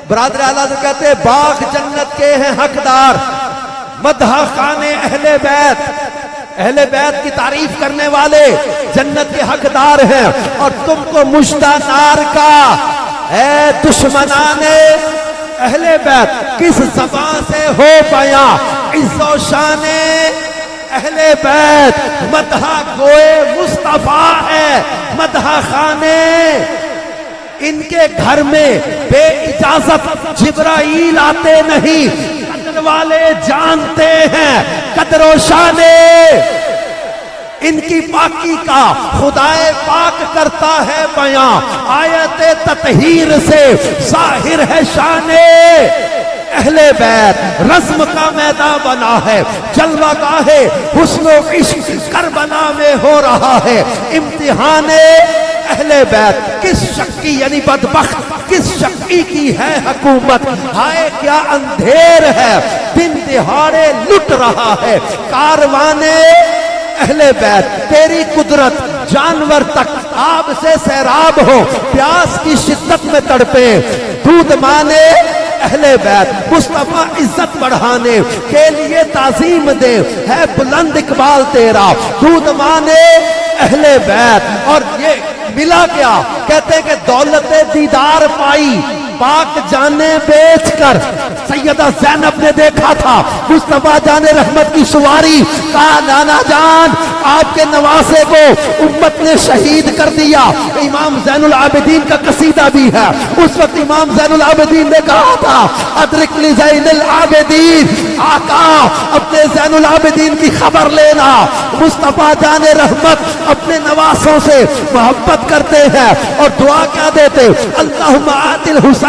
برادر اعلیٰ سے کہتے ہیں باغ جنت کے ہیں حقدار، مدح خانے اہل بیت، اہل بیت کی تعریف کرنے والے جنت کے حقدار ہیں. اور تم کو مژدہ نار کا اے دشمنان اہل بیت، کس زبان سے ہو بیاں عز و شان اہل بیت. مدح گوئے مصطفیٰ ہے، مدح خانے ان کے گھر میں بے اجازت جبرائیل آتے نہیں، قدر والے جانتے ہیں قدر و شان ان کی پاکی کا خدائے پاک کرتا ہے بیاں. آیت تطہیر سے ظاہر ہے شان اہل بیت. رزم کا میدان بنا ہے، جلوہ گاہ حسن و عشق کربلا میں ہو رہا ہے. امتحان اہل بیت کس شقی یعنی بدبخت کس شقی کی ہے حکومت. ہائے کیا اندھیر ہے، دن دہاڑے لٹ رہا ہے کاروان اہل بیت. تیری قدرت جانور تک آب سے سیراب ہو، پیاس کی شدت میں تڑپے. دودھ مانے اہل بیت، مصطفیٰ عزت بڑھانے کے لیے تعظیم دے، ہے بلند اقبال تیرا. دودھ مانے اہل بیت. اور یہ ملا کیا؟ کہتے ہیں کہ دولت دیدار پائی پاک جانے بیچ کر. سیدہ زینب نے دیکھا تھا مصطفیٰ جان رحمت کی سواری، کہا نانا جان آپ کے نواسے کو امت نے شہید کر دیا. امام زین العابدین کا قصیدہ بھی ہے. اس وقت امام زین العابدین نے کہا تھا ادرک لی زین العابدین، آقا اپنے زین العابدین کی خبر لینا. مصطفیٰ جان رحمت اپنے نواسوں سے محبت کرتے ہیں اور دعا کیا دیتے؟ اللہم آت الحسین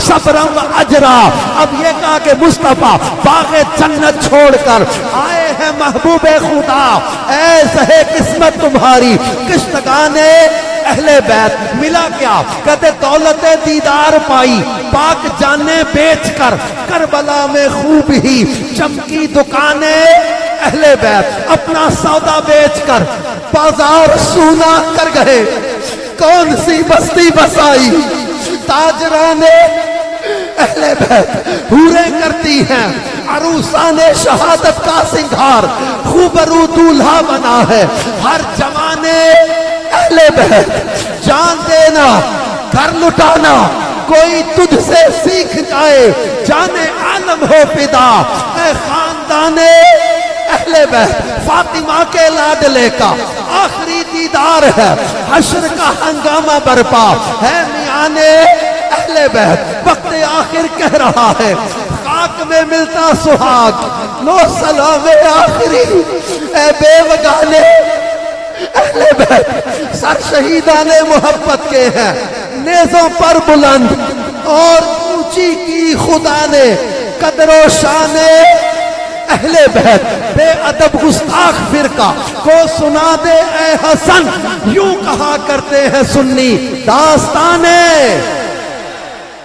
صبرا و اجرا. اب یہ کہا کہ مصطفیٰ باغ جنت چھوڑ کر آئے ہیں محبوب خدا، ایسے قسمت تمہاری کشتگان اہل بیت. ملا کیا؟ کہتے دولت دیدار پائی پاک جانے بیچ کر، کربلا میں خوب ہی چمکی دکانیں اہل بیت. اپنا سودا بیچ کر بازار سونا کر گئے. کون سی بستی بسائی تاجران اہل بیت. حوریں کرتی ہیں عروسان شہادت کا سنگھار، خوبرو دولہا بنا ہے ہر جوانے اہل بیت. جان دینا گھر لٹانا کوئی تجھ سے سیکھ جائے، جانے عالم ہو فدا اے خاندان اہل بیت. فاطمہ کے لاڈلے کا آخری دیدار ہے، حشر کا ہنگامہ برپا ہے میان اہل بیت. وقت آخر کہہ رہا ہے خاک میں ملتا سہاگ، لو سلام آخری اے بے وگانے اہل بیت. سر شہیدان محبت کے ہیں نیزوں پر بلند اور اونچی کی خدا نے قدر و شان اہل بیت. بے ادب گستاخ فرقہ کو سنا دے اے حسن، یوں کہا کرتے ہیں سنی داستانے.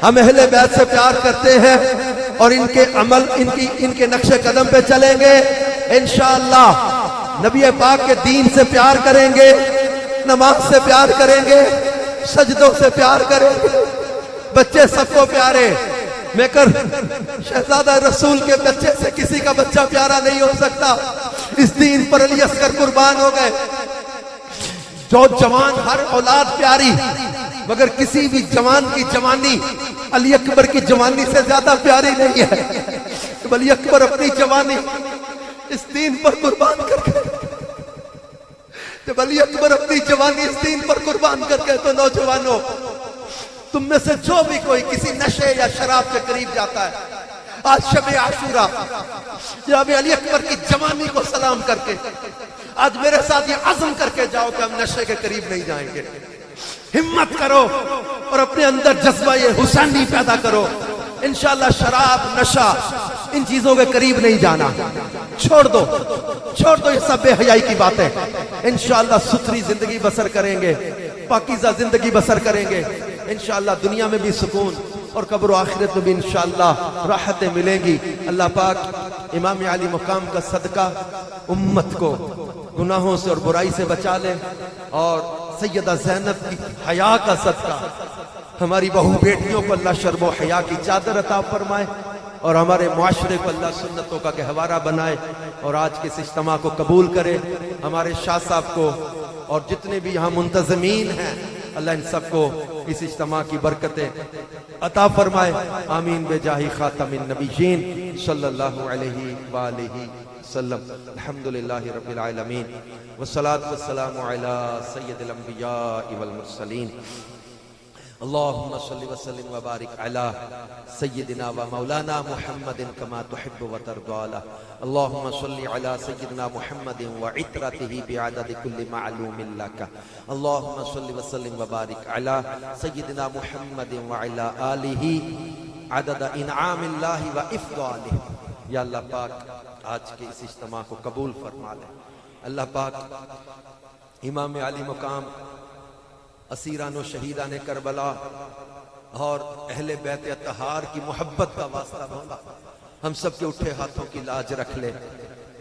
ہم اہل بیت سے پیار کرتے ہیں اور ان کے عمل ان کے نقش قدم پہ چلیں گے انشاءاللہ. نبی پاک کے دین سے پیار کریں گے، نماز سے پیار کریں گے، سجدوں سے پیار کریں گے. بچے سب کو پیارے، مگر شہزادہ رسول کے بچے سے کسی کا بچہ پیارا نہیں ہو سکتا. اس دین پر علی اصغر قربان ہو گئے. جو جوان ہر اولاد پیاری، مگر کسی بھی جوان کی جوانی علی اکبر کی جوانی سے زیادہ پیاری نہیں ہے. علی اکبر اپنی جوانی اس دین پر قربان کر کے جب علی اکبر اپنی جوانی اس دین پر قربان کر کے تو نوجوانوں تم میں سے جو بھی کوئی کسی نشے یا شراب کے قریب جاتا ہے، آج شب عاشورہ جناب علی اکبر کی جوانی کو سلام کر کے آج میرے ساتھ یہ عزم کر کے جاؤ کہ ہم نشے کے قریب نہیں جائیں گے. ہمت کرو اور اپنے اندر جذبہ یہ حسینی پیدا کرو. انشاءاللہ شراب نشہ ان چیزوں کے قریب نہیں جانا. چھوڑ دو یہ سب بے حیائی کی باتیں. انشاءاللہ ستھری زندگی بسر کریں گے، پاکیزہ زندگی بسر کریں گے. انشاءاللہ دنیا میں بھی سکون اور قبر و آخرت میں بھی انشاءاللہ راحتیں ملیں گی. اللہ پاک امام علی مقام کا صدقہ امت کو گناہوں سے اور برائی سے بچا لے، اور سیدہ زینب کی حیا کا صدقہ ہماری بہو بیٹیوں کو اللہ شرم و حیا کی چادر عطا فرمائے، اور ہمارے معاشرے کو اللہ سنتوں کا گہوارہ بنائے، اور آج کے اس اجتماع کو قبول کرے. ہمارے شاہ صاحب کو اور جتنے بھی یہاں منتظمین ہیں اللہ ان سب کو اس اجتماع کی برکتیں عطا فرمائے. آمین بجاہ خاتم النبیین صلی اللہ علیہ وآلہ وسلم. الحمدللہ رب العالمین والصلاة والسلام علی سید الانبیاء والمرسلین. اللہم صلی وسلم وبارک علی سیدنا و مولانا محمد کما تحب و ترضى. اللہم صلی علی سیدنا محمد وعطرته بعدد کل معلوم لک. اللہم صلی وسلم وبارک علی سیدنا محمد وعلی آلہ عدد انعام اللہ و افضالہ. یا اللہ پاک آج کے اس اجتماع کو قبول فرما لے. اللہ پاک امام علی مقام، اسیران و شہیدان کربلا اور اہل بیت اطہار کی محبت کا واسطہ مولا ہم سب کے اٹھے ہاتھوں کی لاج رکھ لے.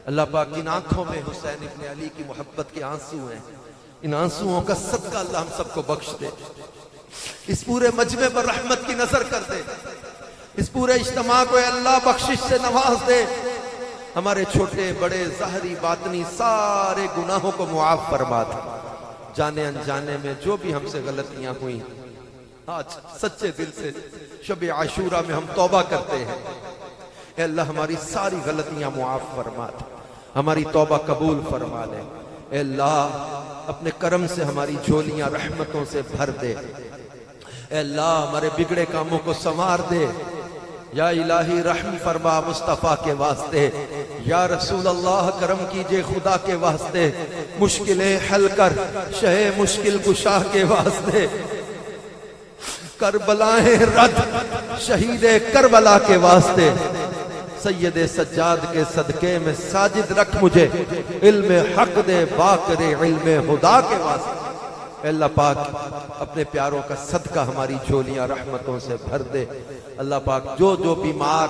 اللہ پاک ان آنکھوں میں حسین ابن علی کی محبت کے آنسو ہیں، ان آنسوؤں کا صدقہ اللہ ہم سب کو بخش دے. اس پورے مجمع پر رحمت کی نظر کر دے. اس پورے اجتماع کو اے اللہ بخشش سے نواز دے. ہمارے چھوٹے بڑے ظاہری باطنی سارے گناہوں کو معاف فرما دے. جانے انجانے میں جو بھی ہم سے غلطیاں ہوئیں آج سچے دل سے شب عاشورہ میں ہم توبہ کرتے ہیں. اے اللہ ہماری ساری غلطیاں معاف فرما دے، ہماری توبہ قبول فرما لے. اے اللہ اپنے کرم سے ہماری جھولیاں رحمتوں سے بھر دے. اے اللہ ہمارے بگڑے کاموں کو سنوار دے. یا الہی رحم فرما مصطفیٰ کے واسطے. یا رسول اللہ کرم کیجئے خدا کے واسطے. مشکلیں حل کر شہ مشکل کشا کے واسطے. کربلائیں رد شہید کربلا کے واسطے. سید سجاد کے صدقے میں ساجد رکھ مجھے. علم حق دے باقر علم خدا کے واسطے. اے اللہ پاک اپنے پیاروں کا صدقہ ہماری جھولیاں رحمتوں سے بھر دے. اللہ پاک جو جو بیمار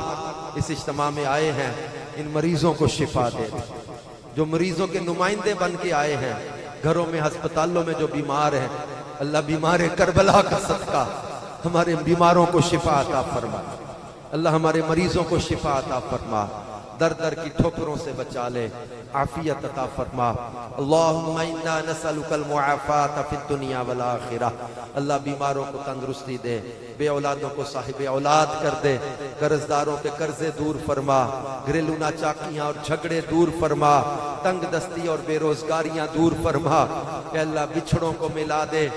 اس اجتماع میں آئے ہیں ان مریضوں کو شفا دے. جو مریضوں کے نمائندے بن کے آئے ہیں گھروں میں ہسپتالوں میں جو بیمار ہیں اللہ بیمار کربلا کا صدقہ ہمارے بیماروں کو شفا عطا فرما. اللہ ہمارے مریضوں کو شفا عطا فرما. در در کی ٹھوکروں سے بچا لے، عافیت عطا فرما. اللہم انا نسألک المعافات فی الدنیا والآخرہ. اللہ بیماروں کو تندرستی دے، بے اولادوں کو صاحب اولاد کر دے. قرضداروں کے قرضے دور فرما، گھریلو ناچاکیاں اور جھگڑے دور فرما، تنگ دستی اور بے روزگاریاں دور فرما. اے اللہ بچھڑوں کو ملا دے،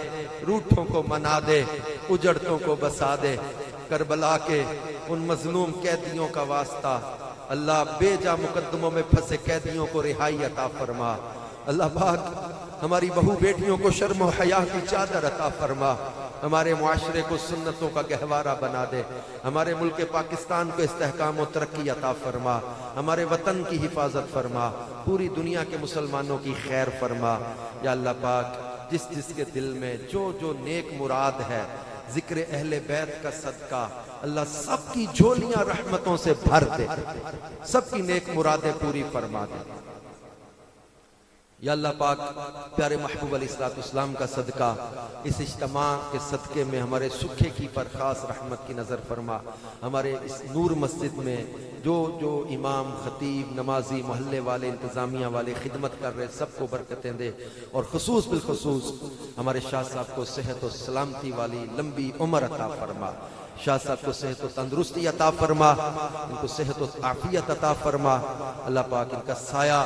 روٹھوں کو منا دے، اجڑتوں کو بسا دے. کربلا کے ان مظلوم قیدیوں کا واسطہ اللہ بے جا مقدموں میں پھنسے قیدیوں کو رہائی عطا فرما. اللہ پاک ہماری بہو بیٹیوں کو شرم و حیا کی چادر عطا فرما. ہمارے معاشرے کو سنتوں کا گہوارہ بنا دے. ہمارے ملک پاکستان کو استحکام و ترقی عطا فرما. ہمارے وطن کی حفاظت فرما. پوری دنیا کے مسلمانوں کی خیر فرما. یا اللہ پاک جس جس کے دل میں جو جو نیک مراد ہے ذکر اہل بیت کا صدقہ اللہ سب کی جھولیاں رحمتوں سے بھر دے، سب کی نیک مرادیں پوری فرما دے. یا اللہ پاک پیارے محبوب علیہ السلام کا صدقہ اس اجتماع کے صدقے میں ہمارے سکھے کی پر خاص رحمت کی نظر فرما. ہمارے اس نور مسجد میں جو جو امام خطیب نمازی محلے والے انتظامیہ والے خدمت کر رہے سب کو برکتیں دے، اور خصوص بالخصوص ہمارے شاہ صاحب کو صحت و سلامتی والی لمبی عمر عطا فرما. شاہ صاحب کو صحت و تندرستی عطا فرما، ان کو صحت و عافیت عطا فرما. اللہ پاک ان کا سایہ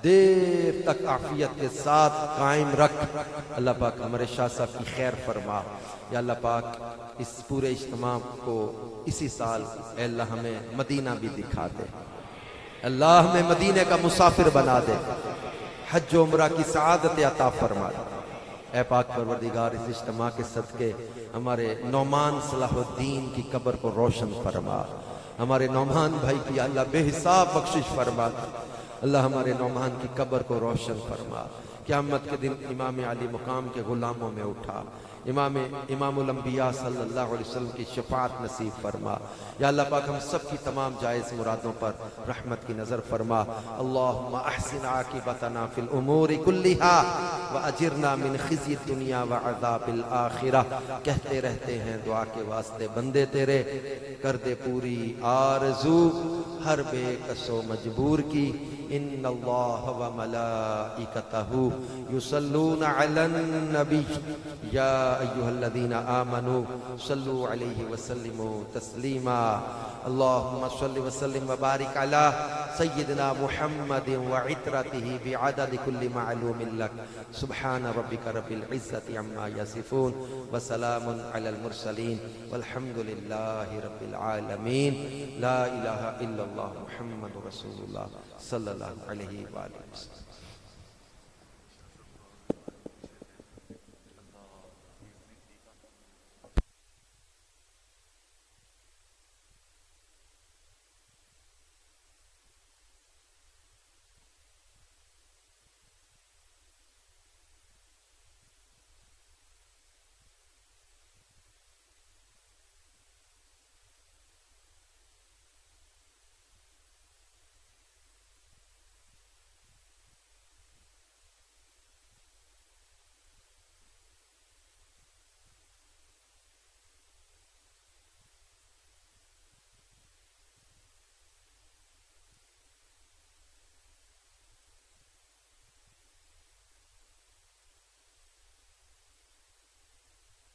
دیر تک عافیت کے ساتھ قائم رکھ۔ اللہ پاک ہمارے شاہ صاحب کی خیر فرما۔ یا اللہ پاک اس پورے اجتماع کو اسی سال اے اللہ ہمیں مدینہ بھی دکھا دے، اللہ ہمیں مدینے کا مسافر بنا دے، حج و عمرہ کی سعادت عطا فرما دے۔ اے پاک پروردگار اس اجتماع کے صدقے ہمارے نعمان صلاح الدین کی قبر کو روشن فرما، ہمارے نعمان بھائی کی اللہ بے حساب بخشش فرما دے۔ اللہ ہمارے نعمان کی قبر کو روشن فرما، قیامت کے دن امام علی مقام کے غلاموں میں اٹھا، امام الانبیاء صلی اللہ علیہ وسلم کی شفاعت نصیب فرما۔ یا اللہ پاک ہم سب کی تمام جائز مرادوں پر رحمت کی نظر فرما۔ اللہم احسن عاقبتنا فی الامور کلہا واجرنا من خزی الدنیا وعذاب الآخرہ۔ کہتے رہتے ہیں دعا کے واسطے بندے تیرے، کر دے پوری آرزو ہر بے کس و مجبور کی۔ ان اللہ و ملائکتہ یصلون علی النبی یا ایہا الذین آمنوا صلوا علیہ وسلموا تسلیما۔ اللہم صل وسلم وبارک علی سیدنا محمد وعطرتہ بعدد کل معلوم لک۔ سبحان ربک رب العزت عما یصفون وسلام علی المرسلین والحمد للہ رب العالمین۔ لا الہ الا اللہ محمد رسول اللہ صلی اللہ علیہ وآلہ وسلم۔